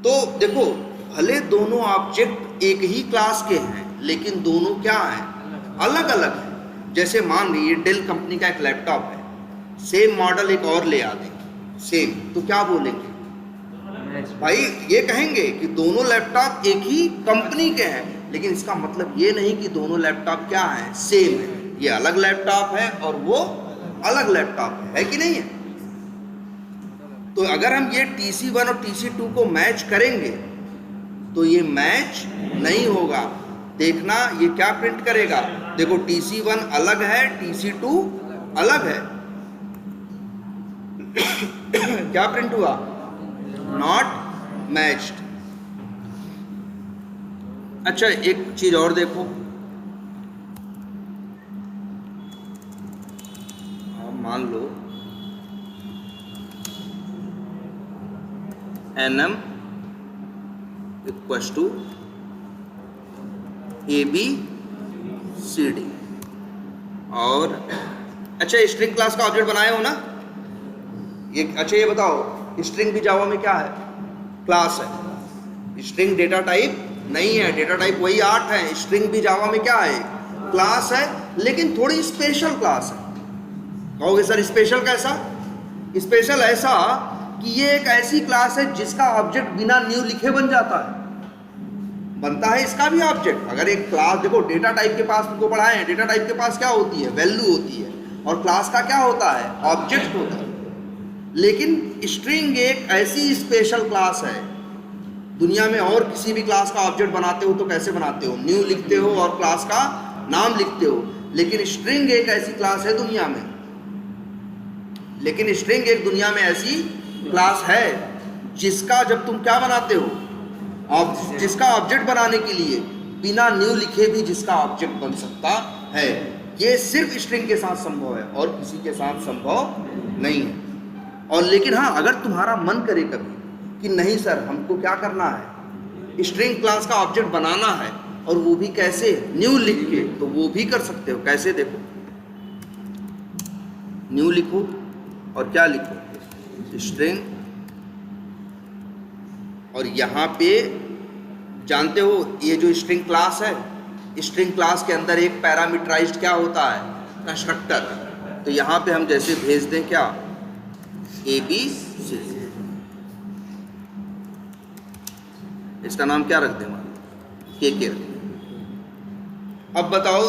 तो देखो, भले दोनों ऑब्जेक्ट एक ही क्लास के हैं, लेकिन दोनों क्या हैं? अलग अलग हैं। जैसे मान लीजिए डेल कंपनी का एक लैपटॉप है, सेम मॉडल एक और ले आते सेम, तो क्या बोलेंगे भाई? ये कहेंगे कि दोनों लैपटॉप एक ही कंपनी के हैं, लेकिन इसका मतलब ये नहीं कि दोनों लैपटॉप क्या हैं? सेम है। ये अलग लैपटॉप है और वो अलग लैपटॉप है कि नहीं है? तो अगर हम ये TC1 और TC2 को मैच करेंगे तो ये मैच नहीं होगा। देखना ये क्या प्रिंट करेगा, देखो TC1 अलग है, TC2 अलग है। क्या प्रिंट हुआ? Not matched. अच्छा एक चीज और देखो, मान लो NM इक्वल्स टू ABCD और अच्छा स्ट्रिंग क्लास का ऑब्जेक्ट बनाए हो ना ये? अच्छा ये बताओ स्ट्रिंग भी जावा में क्या है? क्लास है। स्ट्रिंग डेटा टाइप नहीं है, डेटा टाइप वही 8 है। स्ट्रिंग भी जावा में क्या है? क्लास है, लेकिन थोड़ी स्पेशल क्लास है। कहोगे सर स्पेशल कैसा? स्पेशल ऐसा कि ये एक ऐसी क्लास है जिसका ऑब्जेक्ट बिना न्यू लिखे बन जाता है, बनता है इसका भी ऑब्जेक्ट। अगर एक क्लास देखो, डेटा टाइप के पास तुमको पढ़ाए हैं, डेटा टाइप के पास क्या होती है? वैल्यू होती है, और क्लास का क्या होता है? ऑब्जेक्ट होता है। लेकिन स्ट्रिंग एक ऐसी स्पेशल क्लास है, दुनिया में और किसी भी क्लास का ऑब्जेक्ट बनाते हो तो कैसे बनाते हो? न्यू लिखते हो और क्लास का नाम लिखते हो। लेकिन स्ट्रिंग एक ऐसी क्लास है दुनिया में, लेकिन स्ट्रिंग एक दुनिया में ऐसी क्लास है जिसका जब तुम क्या बनाते हो? जिसका ऑब्जेक्ट बनाने के लिए बिना न्यू लिखे भी जिसका ऑब्जेक्ट बन सकता है। ये सिर्फ स्ट्रिंग के साथ संभव है और किसी के साथ संभव नहीं है। और लेकिन हाँ, अगर तुम्हारा मन करे कभी कि नहीं सर हमको क्या करना है, स्ट्रिंग क्लास का ऑब्जेक्ट बनाना है और वो भी कैसे? न्यू लिख के, तो वो भी कर सकते हो। कैसे? देखो न्यू लिखो और क्या लिखो? स्ट्रिंग, और यहाँ पे जानते हो ये जो स्ट्रिंग क्लास है, स्ट्रिंग क्लास के अंदर एक पैरामीटराइज्ड क्या होता है? कंस्ट्रक्टर। तो यहाँ पे हम जैसे भेज दें क्या? ABC, इसका नाम क्या रख दें? KK रख दें। अब बताओ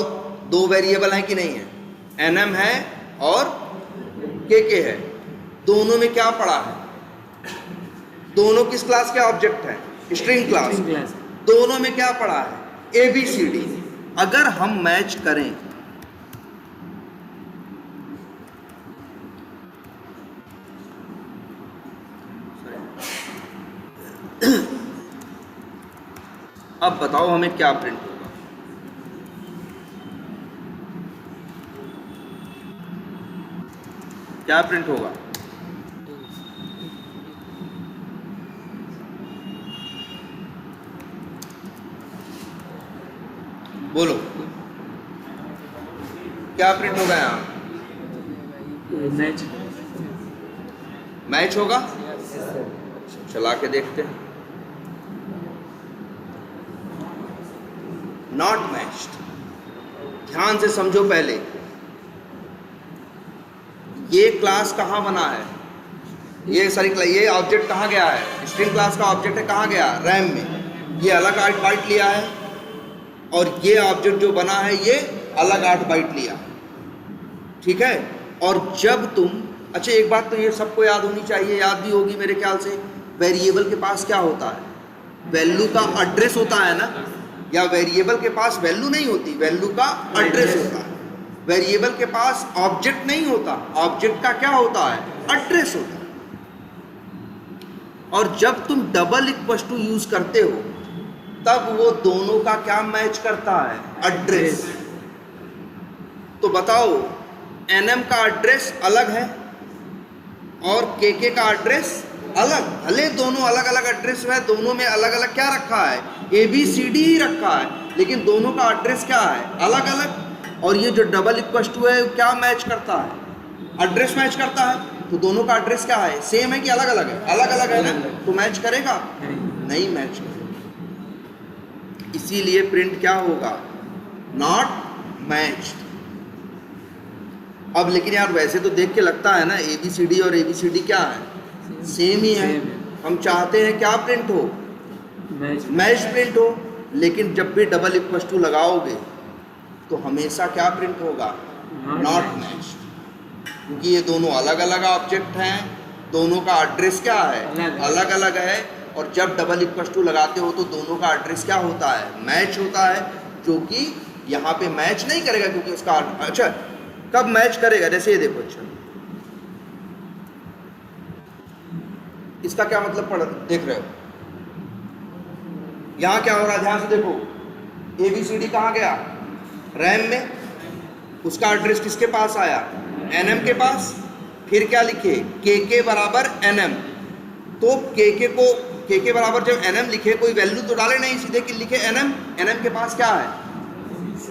दो वेरिएबल हैं कि नहीं है? NM है और KK है। दोनों में क्या पड़ा है? दोनों किस क्लास के ऑब्जेक्ट है? String class. दोनों में क्या पड़ा है? ABCD। अगर हम मैच करें अब बताओ हमें क्या प्रिंट होगा? क्या प्रिंट होगा? बोलो क्या प्रिंट होगा? यहाँ मैच होगा। चला के देखते हैं। Not matched. ध्यान से समझो पहले, ये क्लास कहाँ बना है? ये ऑब्जेक्ट कहाँ गया है? स्ट्रिंग क्लास का ऑब्जेक्ट है, कहाँ गया? रैम में। ये अलग 8 बाइट लिया है और ये ऑब्जेक्ट जो बना है ये अलग 8 बाइट लिया है। ठीक है। और जब तुम, अच्छा एक बात तो ये सबको याद होनी चाहिए, याद भी होगी मेरे ख्याल से, वेरिएबल के पास क्या होता है? वैल्यू का एड्रेस होता है ना? या वेरिएबल के पास वैल्यू नहीं होती, वैल्यू का एड्रेस होता है। वेरिएबल के पास ऑब्जेक्ट नहीं होता, ऑब्जेक्ट का क्या होता है? एड्रेस होता है। और जब तुम डबल इक्वल टू यूज करते हो तब वो दोनों का क्या मैच करता है? एड्रेस। तो बताओ NM का एड्रेस अलग है और KK का एड्रेस अलग। भले दोनों अलग अलग एड्रेस है, दोनों में अलग अलग क्या रखा है? ABCD ही रखा है, लेकिन दोनों का एड्रेस क्या है? अलग अलग। और ये जो डबल इक्वल टू है क्या मैच करता है? एड्रेस मैच करता है। तो दोनों का एड्रेस क्या है? सेम है कि अलग अलग है? अलग अलग है ना, तो मैच करेगा? नहीं मैच करेगा। इसीलिए प्रिंट क्या होगा? Not matched. अब लेकिन यार वैसे तो देख के लगता है ना ABCD और ABCD क्या है? सेम ही है। हम चाहते हैं क्या प्रिंट हो? मैच प्रिंट हो। लेकिन जब भी डबल इक्वल टू लगाओगे तो हमेशा क्या प्रिंट होगा? Not matched. क्योंकि ये दोनों अलग अलग ऑब्जेक्ट हैं, दोनों का एड्रेस क्या है, अलग अलग है। और जब डबल इक्वल टू लगाते हो तो दोनों का एड्रेस क्या होता है, मैच होता है, जो कि यहाँ पे मैच नहीं करेगा क्योंकि उसका अच्छा कब मैच करेगा, जैसे ये देखो, अच्छा इसका क्या मतलब पढ़ देख रहे हो, यहाँ क्या हो रहा है, ध्यान से देखो, ABCD कहाँ गया, रैम में, उसका एड्रेस किसके पास आया, NM के पास। फिर क्या लिखे, KK बराबर NM, तो KK बराबर जब NM लिखे, कोई वैल्यू तो डाले नहीं, सीधे कि लिखे NM के पास क्या है,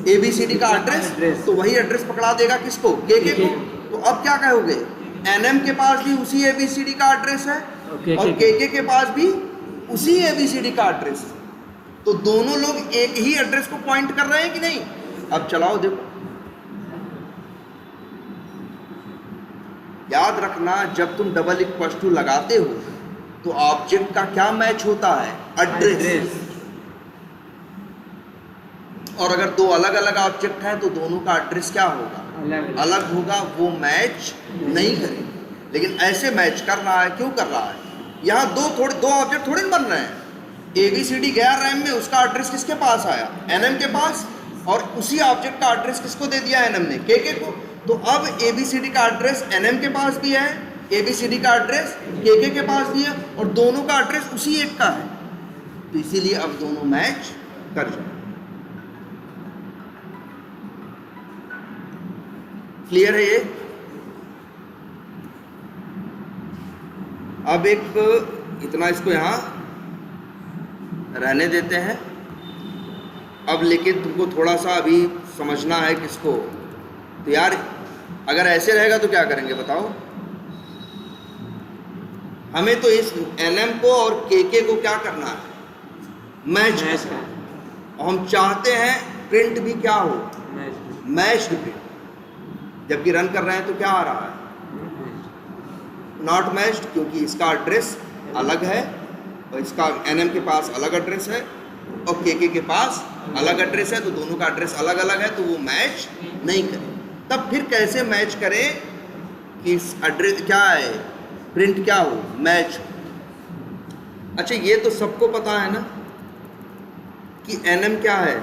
ABCD का एड्रेस, तो वही एड्रेस पकड़ा देगा किसको, KK को। तो अब क्या कहोगे, NM के पास भी उसी ABCD का एड्रेस है और KK के पास भी उसी ABCD का एड्रेस है, तो दोनों लोग एक ही एड्रेस को पॉइंट कर रहे हैं कि नहीं। अब चलाओ देखो, याद रखना जब तुम डबल इक्वल टू लगाते हो तो ऑब्जेक्ट का क्या मैच होता है, एड्रेस। और अगर दो अलग अलग ऑब्जेक्ट हैं तो दोनों का एड्रेस क्या होगा, अलग होगा, वो मैच नहीं करेंगे। लेकिन ऐसे मैच कर रहा है, क्यों कर रहा है, यहाँ दो ऑब्जेक्ट थोड़े बन रहे हैं। ABCD गया रैम में, उसका एड्रेस किसके पास आया, NM के पास, और उसी ऑब्जेक्ट का एड्रेस किसको दे दिया, NM ने, KK को। तो अब ABCD का एड्रेस NM के पास भी है, ABCD का एड्रेस KK के पास भी है, और दोनों का एड्रेस उसी एक का है, तो इसीलिए अब दोनों मैच कर जाए। क्लियर है ये। अब एक इतना इसको यहाँ रहने देते हैं। अब लेकिन तुमको थोड़ा सा अभी समझना है किसको, तो यार अगर ऐसे रहेगा तो क्या करेंगे बताओ। हमें तो इस NM को और KK को क्या करना है, मैच करना है। और हम चाहते हैं प्रिंट भी क्या हो, मैच्ड प्रिंट। जबकि रन कर रहे हैं तो क्या आ रहा है, नॉट मैच्ड, क्योंकि इसका एड्रेस अलग है और इसका NM के पास अलग एड्रेस है और KK के पास अलग एड्रेस है, तो दोनों का एड्रेस अलग अलग है, तो वो मैच नहीं करे। तब फिर कैसे मैच करें कि इस एड्रेस क्या है, प्रिंट क्या हो, मैच। अच्छा ये तो सबको पता है ना कि NM क्या है,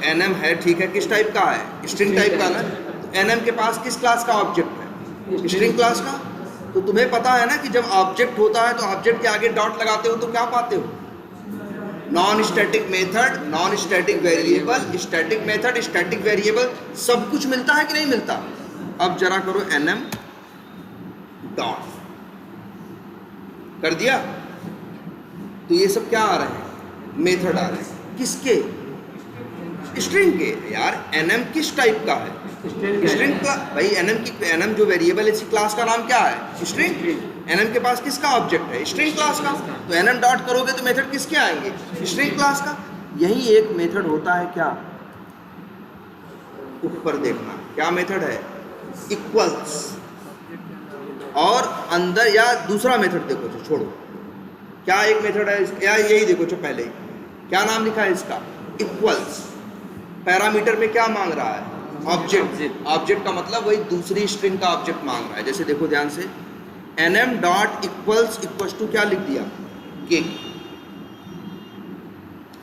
NM है, ठीक है, किस टाइप का है, स्ट्रिंग टाइप का ना। तो NM के पास किस क्लास का ऑब्जेक्ट है, स्ट्रिंग क्लास का। तो तुम्हें पता है ना कि जब ऑब्जेक्ट होता है तो ऑब्जेक्ट के आगे डॉट लगाते हो तो क्या पाते हो, non static method, non static variable, static method, static variable, सब कुछ मिलता है कि नहीं मिलता। अब जरा करो NM डॉट, कर दिया, तो ये सब क्या आ रहे हैं, मेथड आ रहे हैं, किसके, स्ट्रिंग के। यार NM किस टाइप का है, स्ट्रिंग का। भाई NM जो वेरिएबल है, इसी क्लास का नाम क्या है, स्ट्रिंग। NM के पास किसका ऑब्जेक्ट है, स्ट्रिंग क्लास का। तो NM डॉट करोगे तो मेथड किसके आएंगे, स्ट्रिंग क्लास का। यही एक मेथड होता है क्या, ऊपर देखना क्या मेथड है, इक्वल्स। और अंदर या दूसरा मेथड देखो, जो छोड़ो, क्या एक मेथड है या यही देखो, जो पहले क्या नाम लिखा है इसका, इक्वल्स। पैरामीटर में क्या मांग रहा है, ऑब्जेक्ट। ऑब्जेक्ट का मतलब वही दूसरी स्ट्रिंग का ऑब्जेक्ट मांग रहा है। जैसे देखो ध्यान से, NM डॉट इक्वल्स टू क्या लिख दिया, के।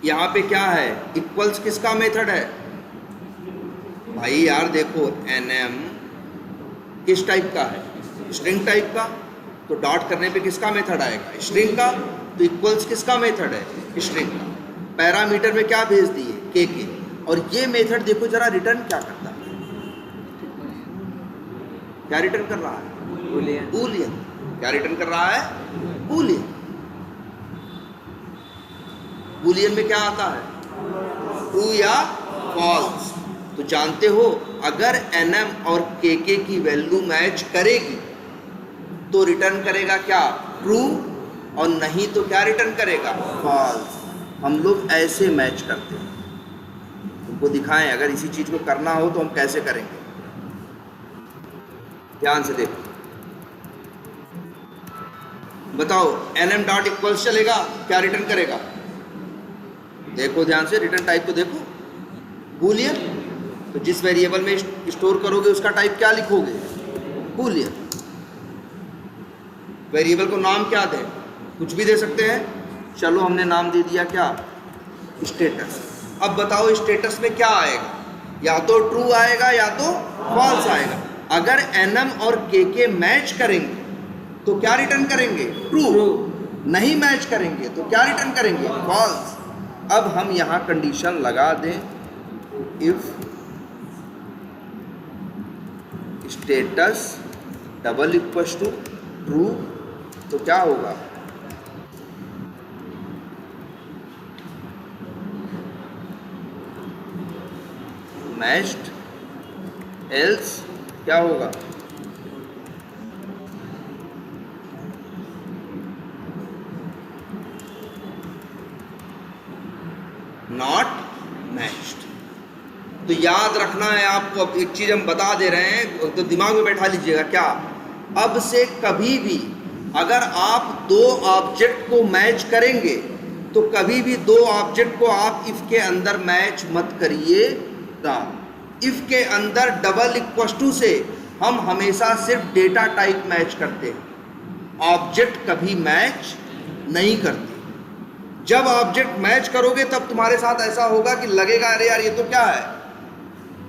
यहाँ पे क्या है, इक्वल्स किसका मेथड है भाई, यार देखो NM किस टाइप का है, स्ट्रिंग टाइप का। तो डॉट करने पे किसका मेथड आएगा, स्ट्रिंग का। तो इक्वल्स किसका मेथड है, स्ट्रिंग का। पैरामीटर में क्या भेज दिए, के। और ये मेथड देखो जरा रिटर्न क्या करता है, क्या रिटर्न कर रहा है, बूलियन। क्या रिटर्न कर रहा है, बूलियन। बूलियन में क्या आता है, ट्रू या फॉल्स। तो जानते हो अगर NM और KK की वैल्यू मैच करेगी तो रिटर्न करेगा क्या, ट्रू, और नहीं तो क्या रिटर्न करेगा, फॉल्स। हम लोग ऐसे मैच करते हैं। तुमको दिखाएं, अगर इसी चीज को करना हो तो हम कैसे करेंगे, ध्यान से देखो। बताओ NM डॉट इक्वल्स चलेगा, क्या रिटर्न करेगा, देखो ध्यान से, रिटर्न टाइप तो देखो, बूलियन। तो जिस वेरिएबल में स्टोर करोगे उसका टाइप क्या लिखोगे? बूलियन। वेरिएबल को नाम क्या दें? कुछ भी दे सकते हैं। चलो हमने नाम दे दिया क्या? स्टेटस। अब बताओ स्टेटस में क्या आएगा? या तो ट्रू आएगा या तो फॉल्स आएगा। अगर एनएम और के मैच करेंगे तो क्या रिटर्न करेंगे? ट्रू। नहीं मैच करेंगे तो क्या रिटर्न करेंगे? फॉल्स। अब हम यहाँ कंडीशन लगा दें, if status double equal to true, तो क्या होगा? मैच्ड, एल्स क्या होगा? Not matched. तो याद रखना है आपको। अब एक चीज हम बता दे रहे हैं तो दिमाग में बैठा लीजिएगा क्या? अब से कभी भी अगर आप दो ऑब्जेक्ट को मैच करेंगे तो कभी भी दो ऑब्जेक्ट को आप इफ के अंदर मैच मत करिएगा। इफ के अंदर डबल इक्वल टू से हम हमेशा सिर्फ डेटा टाइप मैच करते हैं, ऑब्जेक्ट कभी मैच नहीं करते। जब ऑब्जेक्ट मैच करोगे तब तुम्हारे साथ ऐसा होगा कि लगेगा अरे यार ये तो क्या है,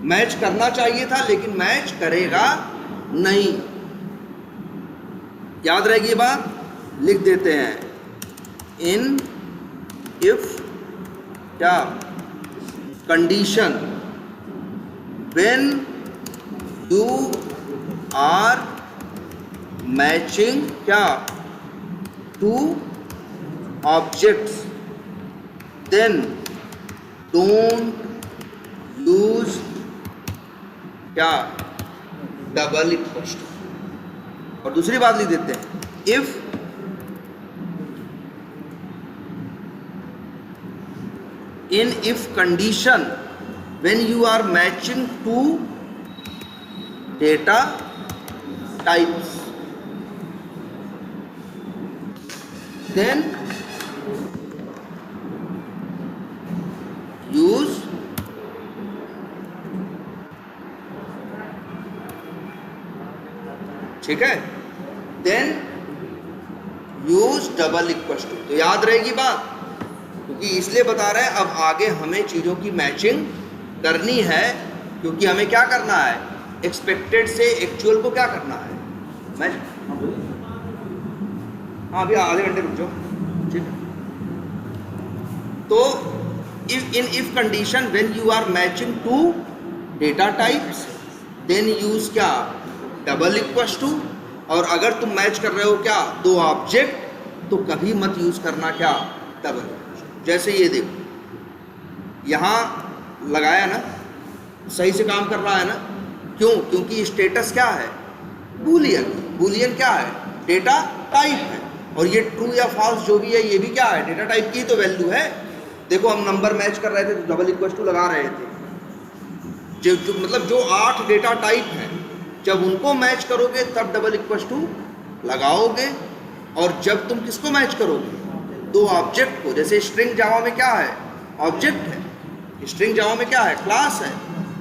मैच करना चाहिए था लेकिन मैच करेगा नहीं। याद रहेगी ये बात? लिख देते हैं इन इफ क्या condition when you are matching क्या two objects then don't use क्या डबल इक्वल टू। और दूसरी बात लिख देते हैं इफ in if condition when you are matching two data types then use ठीक है, then use double equal to. तो याद रहेगी बात, क्योंकि इसलिए बता रहे हैं अब आगे हमें चीज़ों की मैचिंग करनी है, क्योंकि हमें क्या करना है, एक्सपेक्टेड से एक्चुअल को क्या करना है, मैच। हाँ अभी आधे घंटे रुक जाओ, ठीक है। तो if condition when you are matching two data types then use क्या डबल इक्वल टू। और अगर तुम मैच कर रहे हो क्या दो ऑब्जेक्ट तो कभी मत यूज करना क्या डबल। जैसे ये देखो यहाँ लगाया ना, सही से काम कर रहा है ना, क्यों? क्योंकि स्टेटस क्या है, बूलियन। बूलियन क्या है, डेटा टाइप है। और ये ट्रू या फॉल्स जो भी है ये भी क्या है, डेटा टाइप की तो वैल्यू है। देखो हम नंबर मैच कर रहे थे तो डबल इक्वल टू लगा रहे थे। जो मतलब जो 8 डेटा टाइप हैं जब उनको मैच करोगे तब डबल इक्वल टू लगाओगे। और जब तुम किसको मैच करोगे, दो ऑब्जेक्ट को। जैसे स्ट्रिंग जावा में क्या है, ऑब्जेक्ट है। स्ट्रिंग जावा में क्या है, क्लास है।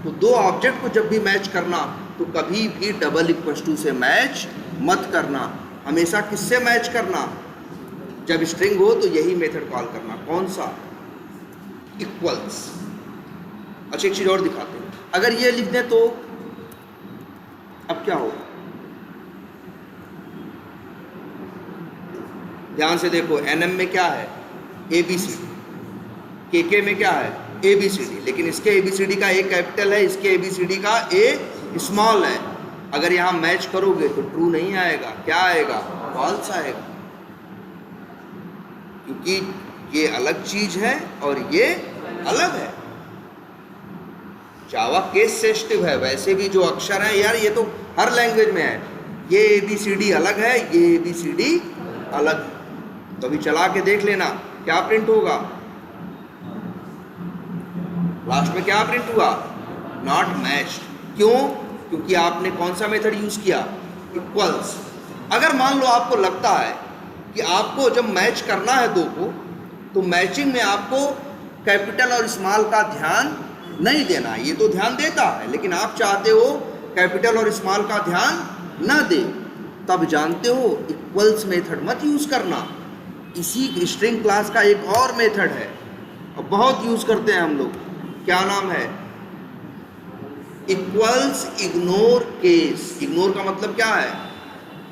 तो दो ऑब्जेक्ट को जब भी मैच करना तो कभी भी डबल इक्वल टू से मैच मत करना। हमेशा किससे मैच करना, जब स्ट्रिंग हो तो यही मेथड कॉल करना। कौन सा, इक्वल्स। अच्छा एक चीज और दिखाते हैं, अगर ये लिख दें तो अब क्या होगा, ध्यान से देखो। एनएम में क्या है, ABCD। के में क्या है, ABCD। लेकिन इसके ABCD का ए कैपिटल है, इसके ABCD का ए स्मॉल है। अगर यहाँ मैच करोगे तो ट्रू नहीं आएगा, क्या आएगा, फॉल्स आएगा। क्योंकि ये अलग चीज है और ये अलग है। जावा केस सेंसिटिव है। वैसे भी जो अक्षर हैं यार ये तो हर लैंग्वेज में है। ये ABCD अलग है, ये ABCD अलग है। तो अभी चला के देख लेना क्या प्रिंट होगा, लास्ट में क्या प्रिंट हुआ, नॉट मैच्ड। क्यों? क्योंकि आपने कौन सा मेथड यूज किया, इक्वल्स। अगर मान लो आपको लगता है कि आपको जब मैच करना है दो को तो मैचिंग में आपको कैपिटल और स्मॉल का ध्यान नहीं देना, ये तो ध्यान देता है, लेकिन आप चाहते हो कैपिटल और स्मॉल का ध्यान न दे, तब जानते हो इक्वल्स मेथड मत यूज करना। इसी स्ट्रिंग क्लास का एक और मेथड है और बहुत यूज करते हैं हम लोग, क्या नाम है? Equals ignore case. इग्नोर का मतलब क्या है?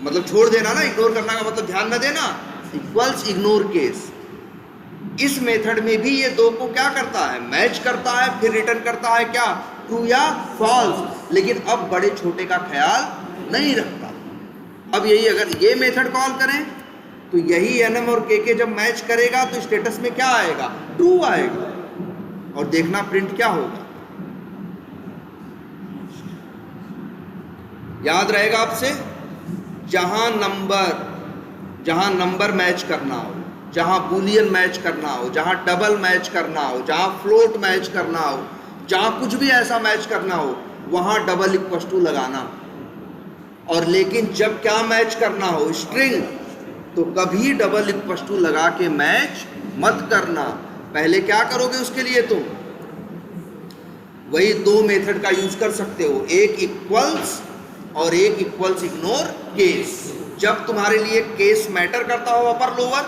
मतलब छोड़ देना ना, इग्नोर करना का मतलब ध्यान न देना। Equals ignore case. इस मेथड में भी ये दो को क्या करता है? मैच करता है, फिर रिटर्न करता है क्या? ट्रू या फॉल्स। लेकिन अब बड़े छोटे का ख्याल नहीं रखता। अब यही अगर ये मेथड कॉल करें तो यही एनएम और के जब मैच करेगा तो स्टेटस में क्या आएगा? ट्रू आएगा। और देखना प्रिंट क्या होगा, याद रहेगा आपसे? जहां नंबर मैच करना हो, जहां बूलियन मैच करना हो, जहां डबल मैच करना हो, जहां फ्लोट मैच करना हो, जहां कुछ भी ऐसा मैच करना हो, वहां डबल इक्वल टू लगाना। और लेकिन जब क्या मैच करना हो? स्ट्रिंग, तो कभी डबल इक्वल टू लगा के मैच मत करना। पहले क्या करोगे उसके लिए? तुम वही दो मेथड का यूज कर सकते हो, एक इक्वल्स और एक इक्वल्स इग्नोर केस। जब तुम्हारे लिए केस मैटर करता हो अपर लोअर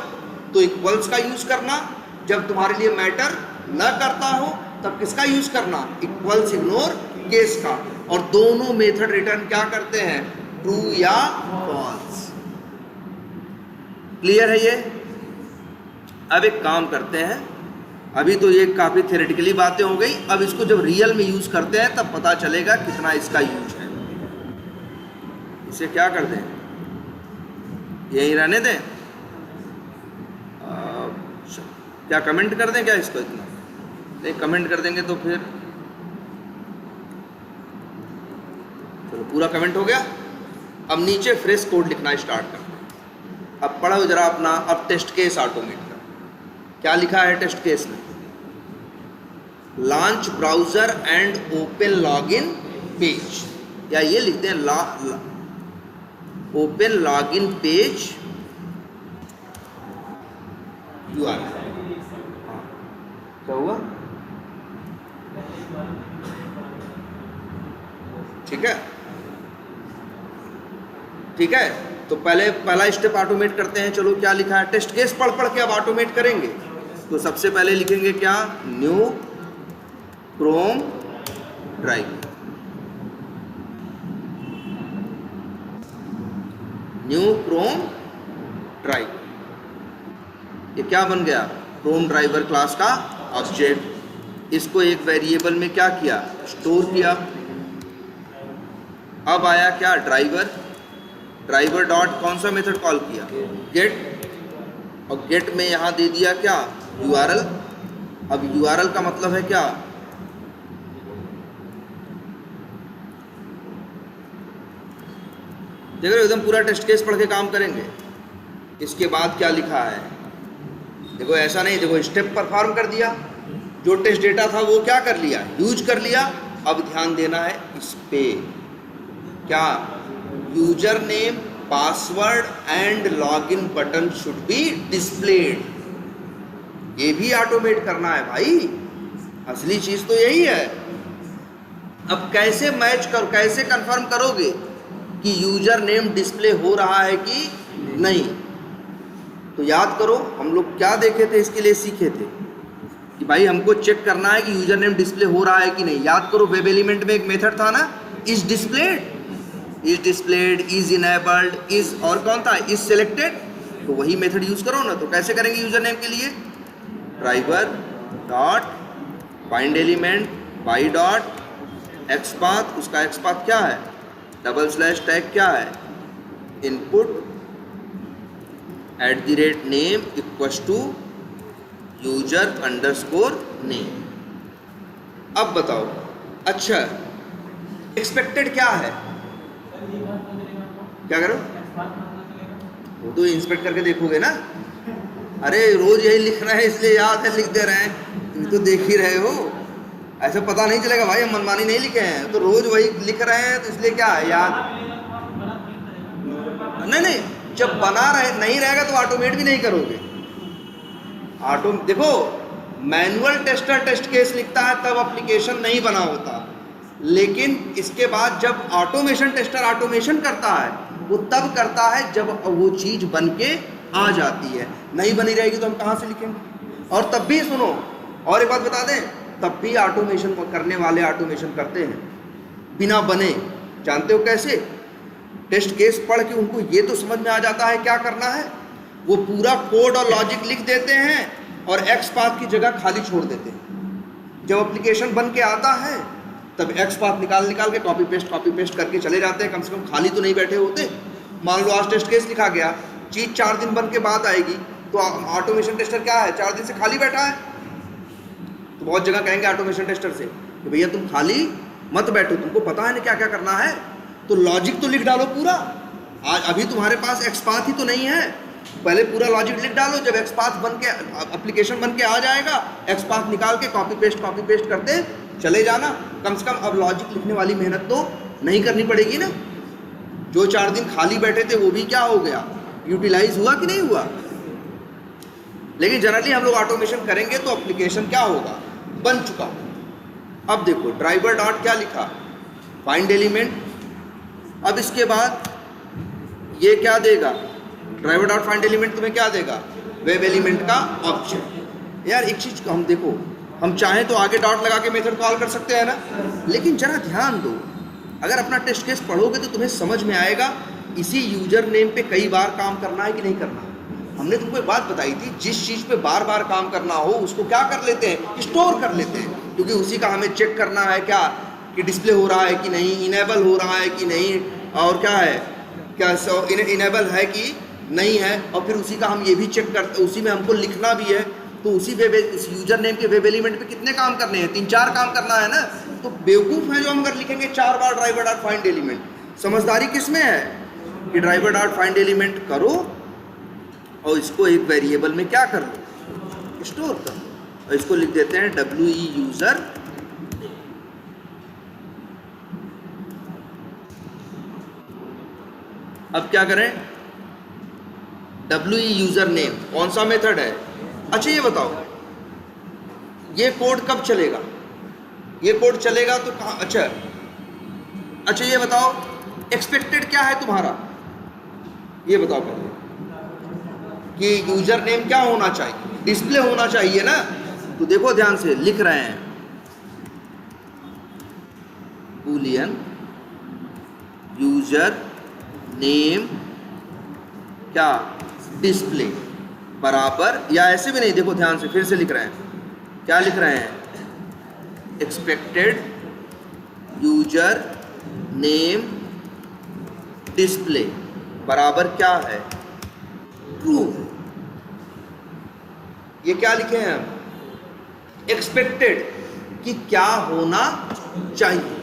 तो इक्वल्स का यूज करना, जब तुम्हारे लिए मैटर न करता हो तब किसका यूज करना? इक्वल्स इग्नोर केस का। और दोनों मेथड रिटर्न क्या करते हैं? ट्रू या फॉल्स। क्लियर है ये? अब एक काम करते हैं, अभी तो ये काफी थ्योरेटिकली बातें हो गई, अब इसको जब रियल में यूज करते हैं तब पता चलेगा कितना इसका यूज है। इसे क्या कर दें? यही रहने दें? क्या कमेंट कर दें क्या इसको? इतना नहीं, कमेंट कर देंगे तो फिर चलो पूरा कमेंट हो गया। अब नीचे फ्रेश कोड लिखना स्टार्ट करते हैं। अब पढ़ो जरा अपना। अब टेस्ट केस ऑटोमेट का क्या लिखा है टेस्ट केस में? Launch browser and open login page, या ये लिखते हैं ओपन लॉगिन पेज URL। क्या हुआ? ठीक है, ठीक है। तो पहला स्टेप ऑटोमेट करते हैं। चलो क्या लिखा है? टेस्ट केस पढ़ पढ़ के अब ऑटोमेट करेंगे। तो सबसे पहले लिखेंगे क्या? New Chrome drive. New Chrome drive, ये क्या बन गया? क्रोम ड्राइवर क्लास का ऑब्जेक्ट। इसको एक वेरिएबल में क्या किया? स्टोर किया। अब आया क्या? ड्राइवर। ड्राइवर डॉट कौन सा मेथड कॉल किया? गेट। और गेट में यहां दे दिया क्या? URL। अब URL का मतलब है क्या? देख रहे हो? एकदम पूरा टेस्ट केस पढ़ के काम करेंगे। इसके बाद क्या लिखा है? देखो ऐसा नहीं, देखो स्टेप परफॉर्म कर दिया, जो टेस्ट डेटा था वो क्या कर लिया? यूज कर लिया। अब ध्यान देना है इस पे, क्या? User name, password and login button should be displayed. ये भी ऑटोमेट करना है भाई, असली चीज तो यही है। अब कैसे मैच कर, कैसे कंफर्म करोगे कि यूजर नेम डिस्प्ले हो रहा है कि नहीं? तो याद करो हम लोग क्या देखे थे, इसके लिए सीखे थे कि भाई हमको चेक करना है कि यूजर नेम डिस्प्ले हो रहा है कि नहीं। याद करो वेब एलिमेंट में एक मेथड था ना, is displayed, is displayed, is enabled, is और कौन था? Is selected. तो वही मेथड यूज करो ना। तो कैसे करेंगे यूजर नेम के लिए? Driver dot find element by dot xpath. उसका एक्सपाथ क्या है? डबल स्लैश टैग क्या है? Input @name equals to user underscore name. अब बताओ, अच्छा एक्सपेक्टेड क्या है? क्या करो? वो तो इंस्पेक्ट करके देखोगे ना। अरे रोज यही लिख रहे हैं इसलिए याद है, लिख दे रहे हैं, तुम तो देख ही रहे हो। ऐसा पता नहीं चलेगा भाई हम मनमानी नहीं लिखे हैं, तो रोज वही लिख रहे हैं तो इसलिए क्या है याद। नहीं, जब बना रहे नहीं रहेगा तो ऑटोमेट भी नहीं करोगे। देखो मैनुअल टेस्टर टेस्ट केस लिखता है तब एप्लीकेशन नहीं बना होता, लेकिन इसके बाद जब ऑटोमेशन टेस्टर ऑटोमेशन करता है वो तब करता है जब वो चीज़ बन के आ जाती है। नहीं बनी रहेगी तो हम कहाँ से लिखेंगे? और तब भी सुनो, और एक बात बता दें, तब भी ऑटोमेशन करने वाले ऑटोमेशन करते हैं बिना बने। जानते हो कैसे? टेस्ट केस पढ़ के उनको ये तो समझ में आ जाता है क्या करना है, वो पूरा कोड और लॉजिक लिख देते हैं और एक्स पाथ की जगह खाली छोड़ देते हैं। जब एप्लीकेशन बन के आता है तब एक्स पाथ निकाल के कॉपी पेस्ट करके चले जाते हैं। कम से कम खाली तो नहीं बैठे होते। मान लो आज टेस्ट केस लिखा गया, चीज़ 4 दिन बन के बाद आएगी, तो ऑटोमेशन टेस्टर क्या है, 4 दिन से खाली बैठा है। तो बहुत जगह कहेंगे ऑटोमेशन टेस्टर से कि भैया तुम खाली मत बैठो, तुमको पता है ना क्या क्या करना है, तो लॉजिक तो लिख डालो पूरा। आज अभी तुम्हारे पास एक्स पाथ ही तो नहीं है, पहले पूरा लॉजिक लिख डालो। जब एक्स पाथ बन के एप्लीकेशन बन के आ जाएगा, एक्स पाथ निकाल के कॉपी पेस्ट करते चले जाना। कम से कम अब लॉजिक लिखने वाली मेहनत तो नहीं करनी पड़ेगी ना। जो 4 दिन खाली बैठे थे वो भी क्या हो गया, यूटिलाइज हुआ कि नहीं हुआ। लेकिन जनरली हम लोग ऑटोमेशन करेंगे तो एप्लीकेशन क्या होगा, बन चुका। अब देखो ड्राइवर डॉट क्या लिखा, फाइंड एलिमेंट। अब इसके बाद ये क्या देगा, ड्राइवर डॉट फाइंड एलिमेंट तुम्हें क्या देगा, वेब एलिमेंट का ऑब्जेक्ट। यार एक चीज़ को हम देखो, हम चाहें तो आगे डॉट लगा के मेथड कॉल कर सकते हैं ना, लेकिन जरा ध्यान दो, अगर अपना टेस्ट केस पढ़ोगे तो तुम्हें समझ में आएगा इसी यूजर नेम पे कई बार काम करना है कि नहीं करना। हमने तुमको एक बात बताई थी, जिस चीज़ पे बार बार काम करना हो उसको क्या कर लेते हैं, स्टोर कर लेते हैं, क्योंकि उसी का हमें चेक करना है क्या कि डिस्प्ले हो रहा है कि नहीं, इनेबल हो रहा है कि नहीं, और क्या है, क्या इनेबल है कि नहीं है। और फिर उसी का हम ये भी चेक करते, उसी में हमको लिखना भी है। तो उसी उस यूजर नेम के वेब एलिमेंट पे कितने काम करने हैं, 3-4 काम करना है ना। तो बेवकूफ़ है जो हम अगर लिखेंगे 4 बार ड्राइवर डॉट फाइंड एलिमेंट। समझदारी किस में है कि ड्राइवर डॉट फाइंड एलिमेंट करो और इसको एक वेरिएबल में क्या कर लो, स्टोर कर लो। और इसको लिख देते हैं WE यूजर। अब क्या करें, WE यूजर नेम कौन सा मेथड है। अच्छा ये बताओ, ये कोड कब चलेगा, ये कोड चलेगा तो कहाँ, अच्छा ये बताओ एक्सपेक्टेड क्या है तुम्हारा, ये बताओ पहले कि यूजर नेम क्या होना चाहिए, डिस्प्ले होना चाहिए ना। तो देखो ध्यान से लिख रहे हैं, बूलियन यूजर नेम क्या, डिस्प्ले बराबर, या ऐसे भी नहीं, देखो ध्यान से फिर से लिख रहे हैं, क्या लिख रहे हैं, एक्सपेक्टेड यूजर नेम डिस्प्ले बराबर क्या है, ट्रू। ये क्या लिखे हैं हम, एक्सपेक्टेड कि क्या होना चाहिए।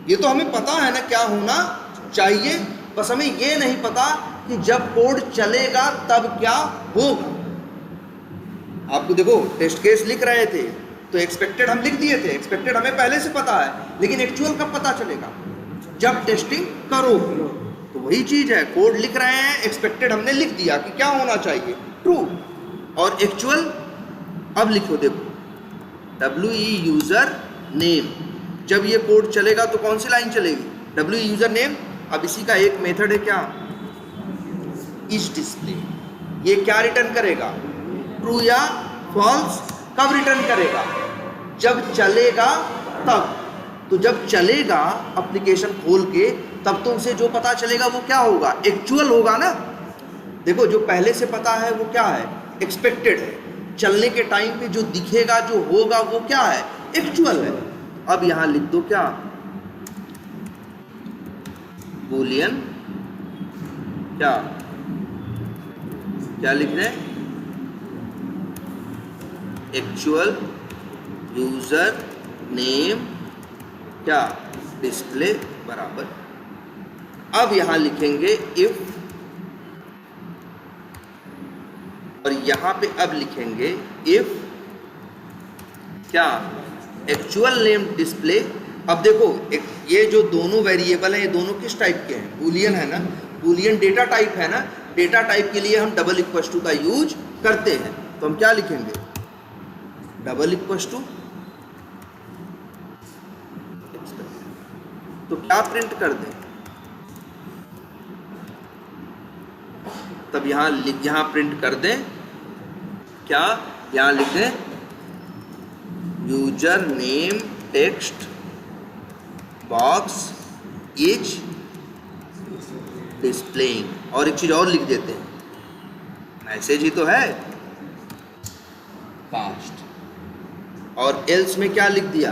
ये तो हमें पता है ना क्या होना चाहिए, बस हमें ये नहीं पता कि जब कोड चलेगा तब क्या होगा। आपको देखो टेस्ट केस लिख रहे थे तो एक्सपेक्टेड हम लिख दिए थे, एक्सपेक्टेड हमें पहले से पता है, लेकिन एक्चुअल कब पता चलेगा, जब टेस्टिंग करोगे। तो वही चीज़ है, कोड लिख रहे हैं, एक्सपेक्टेड हमने लिख दिया कि क्या होना चाहिए, ट्रू, और एक्चुअल अब लिखो, देखो WE यूजर नेम। जब ये कोड चलेगा तो कौन सी लाइन चलेगी, WE यूजर नेम। अब इसी का एक मेथड है क्या, इस डिस्प्ले। ये क्या रिटर्न करेगा, ट्रू या फॉल्स। कब रिटर्न करेगा, जब चलेगा तब। तो जब चलेगा एप्लीकेशन खोल के तब तो उसे जो पता चलेगा वो क्या होगा, एक्चुअल होगा ना। देखो जो पहले से पता है वो क्या है, एक्सपेक्टेड है। चलने के टाइम पे जो दिखेगा, जो होगा वो क्या है, एक्चुअल है। अब यहां लिख दो क्या, बूलियन क्या लिख रहे हैं, एक्चुअल यूजर नेम क्या, डिस्प्ले बराबर। अब यहां लिखेंगे इफ, और यहां पे अब लिखेंगे इफ क्या, एक्चुअल नेम डिस्प्ले। अब देखो ये जो दोनों वेरिएबल हैं, ये दोनों किस टाइप के हैं, बूलियन है ना, बूलियन डेटा टाइप है ना। डेटा टाइप के लिए हम डबल इक्वल टू का यूज करते हैं। तो हम क्या लिखेंगे, डबल इक्वल्स टू, तो क्या प्रिंट कर दें, तब यहां प्रिंट कर दें क्या, यहां लिख दें user name text box is displaying, और एक चीज और लिख देते हैं, मैसेज ही तो है पास्ट, और एल्स में क्या लिख दिया,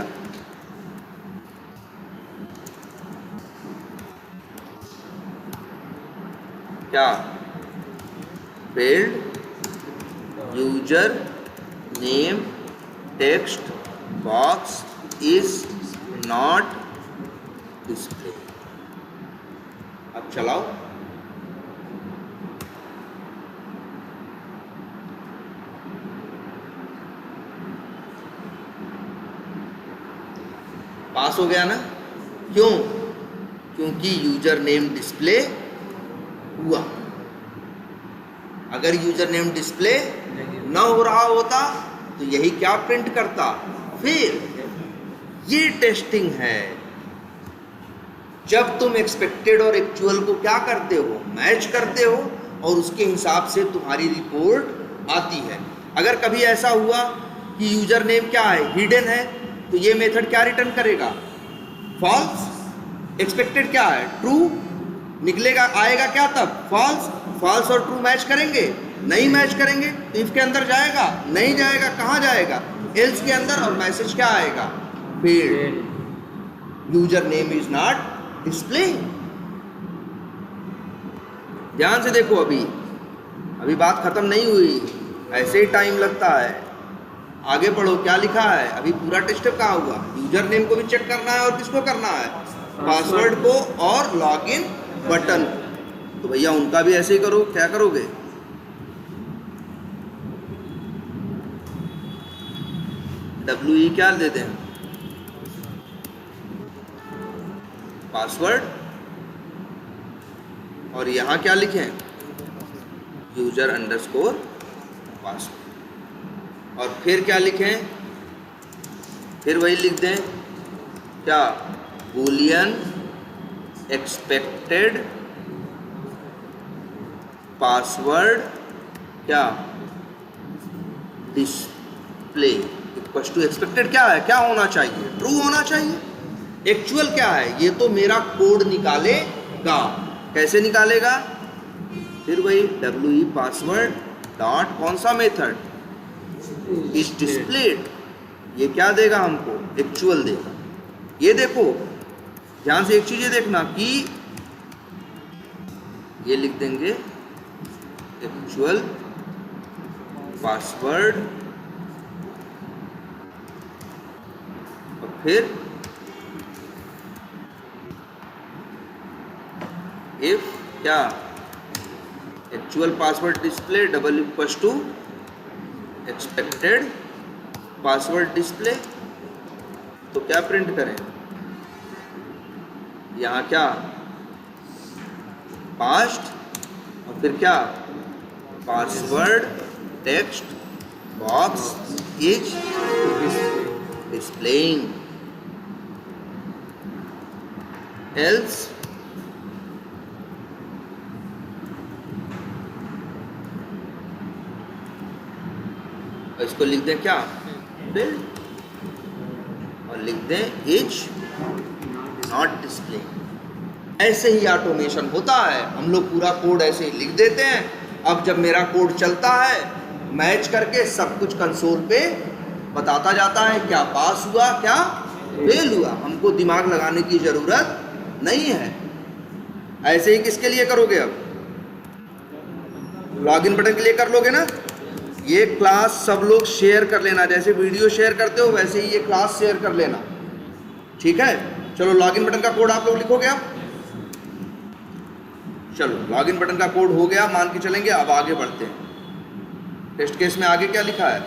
क्या, field user name text box is not display. अब चलाओ, पास हो गया ना, क्यों, क्योंकि यूजर नेम डिस्प्ले हुआ। अगर यूजर नेम डिस्प्ले न हो रहा होता तो यही क्या प्रिंट करता, फिर ये टेस्टिंग है, जब तुम एक्सपेक्टेड और एक्चुअल को क्या करते हो, मैच करते हो, और उसके हिसाब से तुम्हारी रिपोर्ट आती है। अगर कभी ऐसा हुआ कि यूजर नेम क्या है, हिडन है, तो ये मेथड क्या रिटर्न करेगा, फॉल्स। एक्सपेक्टेड क्या है, ट्रू निकलेगा, आएगा क्या तब, फॉल्स। फॉल्स और ट्रू मैच करेंगे, नहीं मैच करेंगे तो इफ के अंदर जाएगा, नहीं जाएगा, कहाँ जाएगा, एल्स के अंदर, और मैसेज क्या आएगा, field user name is not display. ध्यान से देखो, अभी बात खत्म नहीं हुई, ऐसे ही टाइम लगता है, आगे पढ़ो क्या लिखा है। अभी पूरा टेस्ट कहाँ हुआ, यूजर नेम को भी चेक करना है, और किसको करना है, पासवर्ड को और लॉगिन बटन। तो भैया उनका भी ऐसे ही करो, क्या करोगे, WE क्या देते हैं, पासवर्ड, और यहां क्या लिखें, यूजर अंडरस्कोर पासवर्ड, और फिर क्या लिखें, फिर वही लिख दें क्या, बूलियन एक्सपेक्टेड पासवर्ड क्या, डिस्प्ले इक्वल्स टू, एक्सपेक्टेड क्या है, क्या होना चाहिए, ट्रू होना चाहिए। एक्चुअल क्या है, ये तो मेरा कोड निकालेगा, कैसे निकालेगा, फिर वही WE पासवर्ड डॉट कौन सा मेथड, इज डिस्प्लेड, ये क्या देगा हमको, एक्चुअल देगा। ये देखो ध्यान से एक चीज ये देखना कि ये लिख देंगे एक्चुअल पासवर्ड, और फिर इफ क्या, actual password display double equals to expected password display, तो क्या प्रिंट करें, यहाँ क्या, पास्ट, और फिर क्या, password text box is displaying, else इसको लिख दें क्या, फील्ड, और लिख दें इज नॉट डिस्प्ले। ऐसे ही ऑटोमेशन होता है, हम लोग पूरा कोड ऐसे ही लिख देते हैं। अब जब मेरा कोड चलता है, मैच करके सब कुछ कंसोल पे बताता जाता है, क्या पास हुआ क्या फेल हुआ, हमको दिमाग लगाने की जरूरत नहीं है। ऐसे ही किसके लिए करोगे, अब लॉगिन बटन के लिए कर लोगे ना। ये क्लास सब लोग शेयर कर लेना, जैसे वीडियो शेयर करते हो वैसे ही ये क्लास शेयर कर लेना, ठीक है। चलो लॉगिन बटन का कोड आप लोग लिखोगे, अब चलो लॉगिन बटन का कोड हो गया, मान के चलेंगे। अब आगे बढ़ते हैं, टेस्ट केस में आगे क्या लिखा है,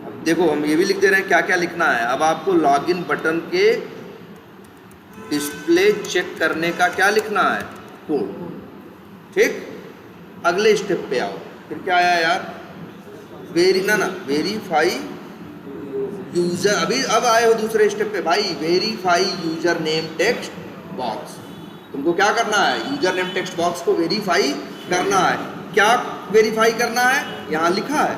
अब देखो हम ये भी लिख दे रहे हैं क्या क्या लिखना है। अब आपको लॉगिन बटन के डिस्प्ले चेक करने का क्या लिखना है, कोड, ठीक। अगले स्टेप पे आओ, फिर क्या आया यार, वेरीफाई यूजर, अभी अब आए हो दूसरे स्टेप पे भाई, verify user name text box. तुमको क्या करना है, यूजर नेम टेक्स्ट बॉक्स को वेरीफाई करना है। क्या वेरीफाई करना है, यहां लिखा है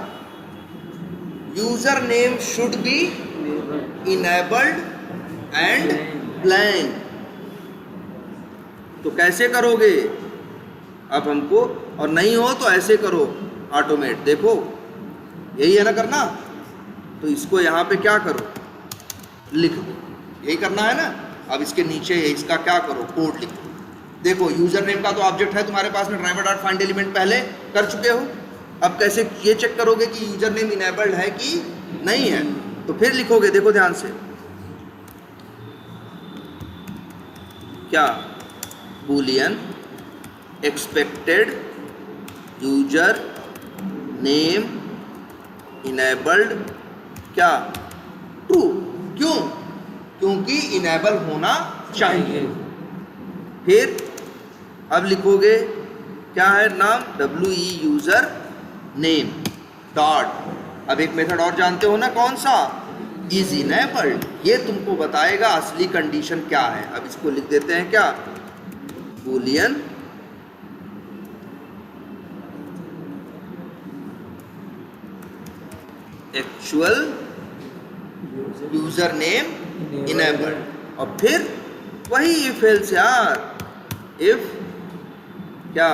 user name should B enabled and blank. तो कैसे करोगे अब हमको, और नहीं हो तो ऐसे करो ऑटोमेट, देखो यही है ना करना। तो इसको यहाँ पे क्या करो, लिख दो, यही करना है ना। अब इसके नीचे इसका क्या करो, कोड लिखो। देखो यूजर नेम का तो ऑब्जेक्ट है तुम्हारे पास में, ड्राइवर डॉट फाइंड एलिमेंट पहले कर चुके हो। अब कैसे ये चेक करोगे कि यूजर नेम इनेबल्ड है कि नहीं है, तो फिर लिखोगे, देखो ध्यान से, क्या, Boolean expected user name enabled क्या, ट्रू। क्यों, क्योंकि इनेबल होना चाहिए। फिर अब लिखोगे क्या है नाम, WE यूजर नेम डॉट, अब एक मेथड और जानते हो ना कौन सा, इज इनेबल्ड। ये तुमको बताएगा असली कंडीशन क्या है। अब इसको लिख देते हैं क्या, Boolean actual user name enabled. और फिर वही इफ एल्स यार, इफ क्या,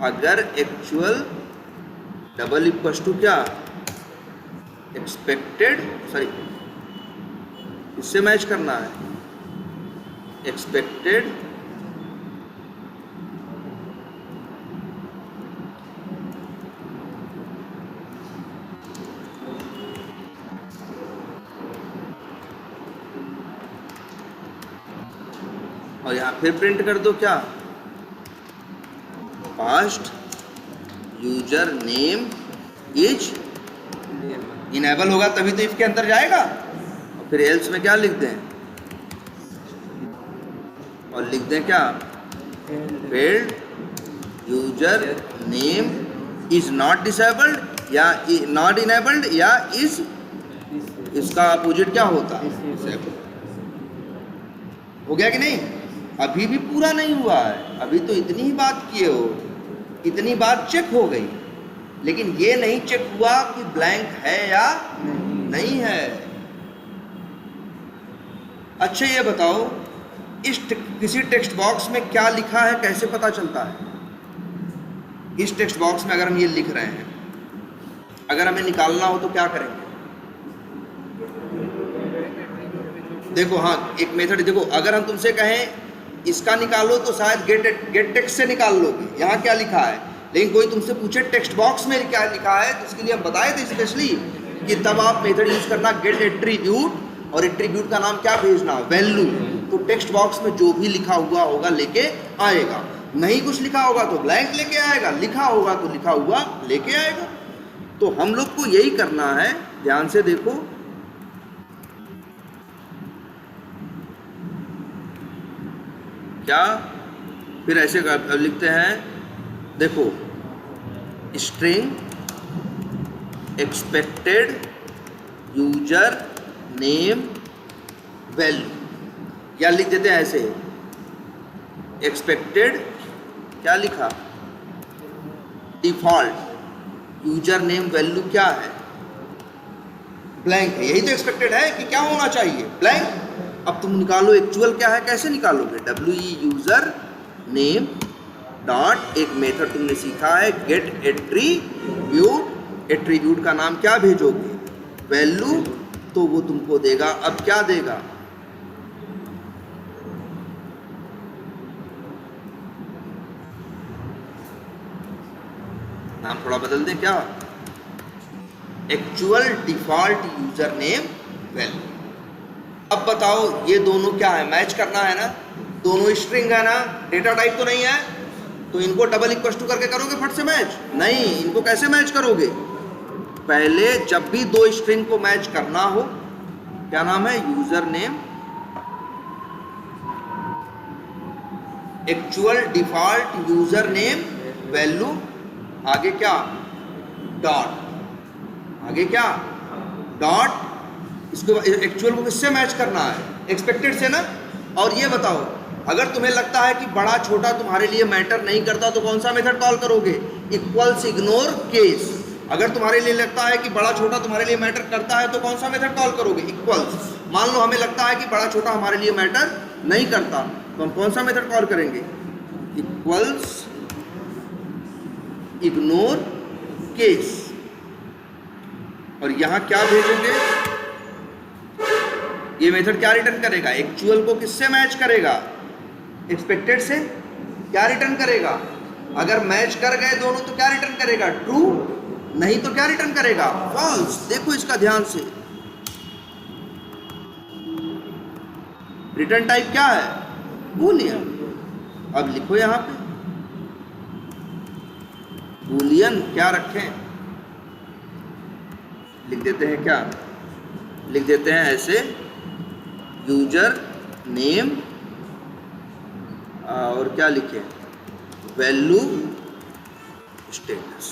अगर एक्चुअल डबल इक्वल टू क्या, एक्सपेक्टेड, सॉरी इससे मैच करना है, एक्सपेक्टेड और यहां फिर प्रिंट कर दो क्या, past user name is enable होगा तभी तो इफ के अंदर जाएगा। और फिर एल्स में क्या लिख दें, और लिख दें क्या, failed user name is not disabled या नॉट इनेबल्ड, या इज, इसका अपोजिट क्या होता है, डिसेबल्ड। हो गया कि नहीं, अभी भी पूरा नहीं हुआ है, अभी तो इतनी ही बात किए हो, इतनी बात चेक हो गई, लेकिन ये नहीं चेक हुआ कि ब्लैंक है या नहीं है। अच्छा ये बताओ, इस किसी टेक्स्ट बॉक्स में क्या लिखा है कैसे पता चलता है। इस टेक्स्ट बॉक्स में अगर हम ये लिख रहे हैं, अगर हमें निकालना हो तो क्या करेंगे, देखो हाँ एक मेथड, देखो अगर हम तुमसे कहें इसका निकालो तो शायद गेट टेक्स्ट से निकाल लोगे, यहाँ क्या लिखा है। लेकिन कोई तुमसे पूछे टेक्स्ट बॉक्स में क्या लिखा है, तो उसके लिए हम बताए थे स्पेशली कि तब आप मेथड यूज करना गेट एट्रीब्यूट, और एट्रीब्यूट का नाम क्या भेजना, वैल्यू। तो टेक्स्ट बॉक्स में जो भी लिखा हुआ होगा लेके आएगा, नहीं कुछ लिखा होगा तो ब्लैंक लेके आएगा, लिखा होगा तो लिखा हुआ लेके आएगा। तो हम लोग को यही करना है, ध्यान से देखो, क्या, फिर ऐसे लिखते हैं, देखो string expected user name value, या लिख देते हैं ऐसे, एक्सपेक्टेड क्या लिखा, डिफॉल्ट यूजर नेम वैल्यू क्या है, ब्लैंक है। यही तो एक्सपेक्टेड है कि क्या होना चाहिए, ब्लैंक। अब तुम निकालो एक्चुअल क्या है, कैसे निकालोगे, WE यूजर नेम डॉट, एक मेथड तुमने सीखा है गेट एट्रीब्यूट, एट्रीब्यूट का नाम क्या भेजोगे, वैल्यू, तो वो तुमको देगा। अब क्या देगा, नाम थोड़ा बदल दें क्या, actual default user name value. अब बताओ ये दोनों क्या है, मैच करना है ना, दोनों स्ट्रिंग है ना, डेटा टाइप तो नहीं है, तो इनको डबल इक्वल टू करके करोगे फट से मैच, नहीं, इनको कैसे मैच करोगे, पहले जब भी दो स्ट्रिंग को मैच करना हो, क्या नाम है, user name actual default user name value, आगे क्या, डॉट, आगे क्या, डॉट। इसको एक्चुअल को किससे मैच करना है, एक्सपेक्टेड से ना। और ये बताओ, अगर तुम्हें लगता है कि बड़ा छोटा तुम्हारे लिए मैटर नहीं करता तो कौन सा मेथड कॉल करोगे, इक्वल्स इग्नोर केस। अगर तुम्हारे लिए लगता है कि बड़ा छोटा तुम्हारे लिए मैटर करता है तो कौन सा मेथड कॉल करोगे, इक्वल्स। मान लो हमें लगता है कि बड़ा छोटा हमारे लिए मैटर नहीं करता तो हम कौन सा मेथड कॉल करेंगे, इक्वल्स इग्नोर केस। और यहां क्या भेजोगे, ये मेथड क्या रिटर्न करेगा, एक्चुअल को किससे मैच करेगा, एक्सपेक्टेड से। क्या रिटर्न करेगा, अगर मैच कर गए दोनों तो क्या रिटर्न करेगा, ट्रू, नहीं तो क्या रिटर्न करेगा, फॉल्स। देखो इसका ध्यान से, रिटर्न टाइप क्या है, बूलियन। अब लिखो यहां पे बूलियन क्या रखें, लिख देते हैं क्या, लिख देते हैं ऐसे, यूजर नेम और क्या लिखे, वैल्यू स्टेटस।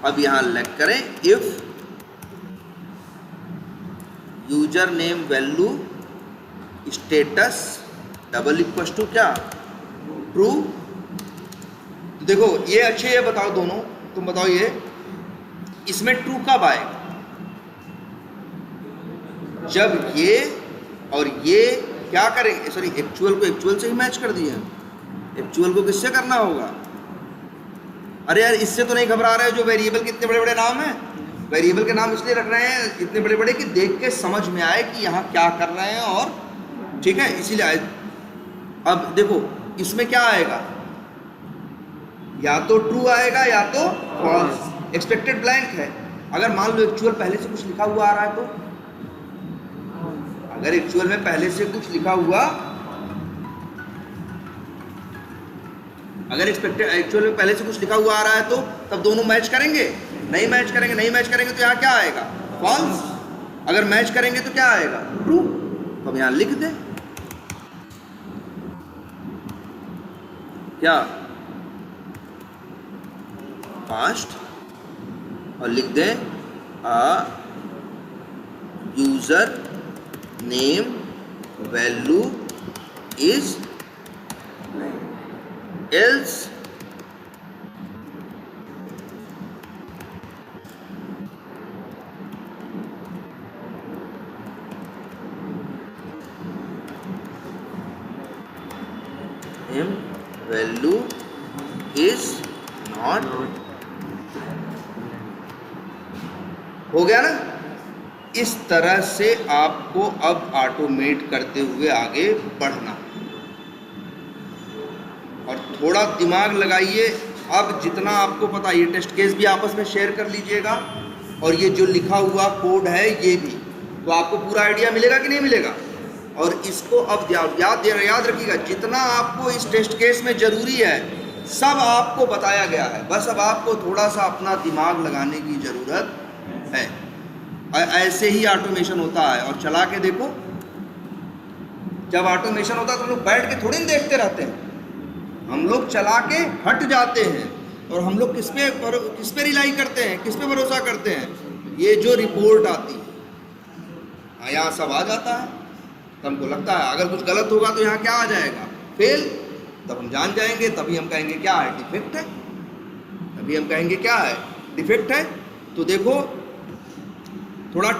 अब यहां लग करें if user name value status double equal to क्या, ट्रू। देखो ये अच्छे, ये बताओ दोनों, तुम बताओ ये इसमें ट्रू कब आएगा, जब ये और ये क्या करेंगे, सॉरी एक्चुअल को एक्चुअल से ही मैच कर दिया, एक्चुअल को किससे करना होगा। अरे यार इससे तो नहीं घबरा रहे हो, जो वेरिएबल के इतने बड़े बड़े नाम हैं, वेरिएबल के नाम इसलिए रख रहे हैं इतने बड़े बड़े कि देख के समझ में आए कि यहाँ क्या कर रहे हैं, और ठीक है इसीलिए आए। अब देखो इसमें क्या आएगा, या तो ट्रू आएगा या तो फॉल्स। एक्सपेक्टेड ब्लैंक है, अगर मान लो एक्चुअल पहले से कुछ लिखा हुआ आ रहा है तो, अगर एक्चुअल में पहले से कुछ लिखा हुआ, अगर एक्चुअल में पहले से कुछ लिखा हुआ आ रहा है तो तब दोनों मैच करेंगे, नहीं मैच करेंगे, नहीं मैच करेंगे तो यहाँ क्या आएगा, फॉल्स। अगर मैच करेंगे तो क्या आएगा, ट्रू। तो हम यहाँ लिख दें क्या, पास्ट, और लिख दें user name value is, else name value is not. हो गया ना। इस तरह से आपको अब ऑटोमेट करते हुए आगे बढ़ना, और थोड़ा दिमाग लगाइए। अब जितना आपको पता, ये टेस्ट केस भी आपस में शेयर कर लीजिएगा, और ये जो लिखा हुआ कोड है ये भी, तो आपको पूरा आइडिया मिलेगा कि नहीं मिलेगा। और इसको अब याद रखिएगा, जितना आपको इस टेस्ट केस में ज़रूरी है सब आपको बताया गया है, बस अब आपको थोड़ा सा अपना दिमाग लगाने की ज़रूरत है। ऐसे ही ऑटोमेशन होता है, और चला के देखो, जब ऑटोमेशन होता है तो हम लोग बैठ के थोड़ी ना देखते रहते हैं, हम लोग चला के हट जाते हैं। और हम लोग किस पे रिलाई करते हैं, किस पे भरोसा करते हैं, ये जो रिपोर्ट आती है यहाँ सब आ जाता है। तो हमको लगता है अगर कुछ गलत होगा तो यहाँ क्या आ जाएगा, फेल। तब हम जान जाएंगे, तभी हम कहेंगे क्या है, डिफेक्ट है, तभी हम कहेंगे क्या है, डिफेक्ट है। तो देखो थोड़ा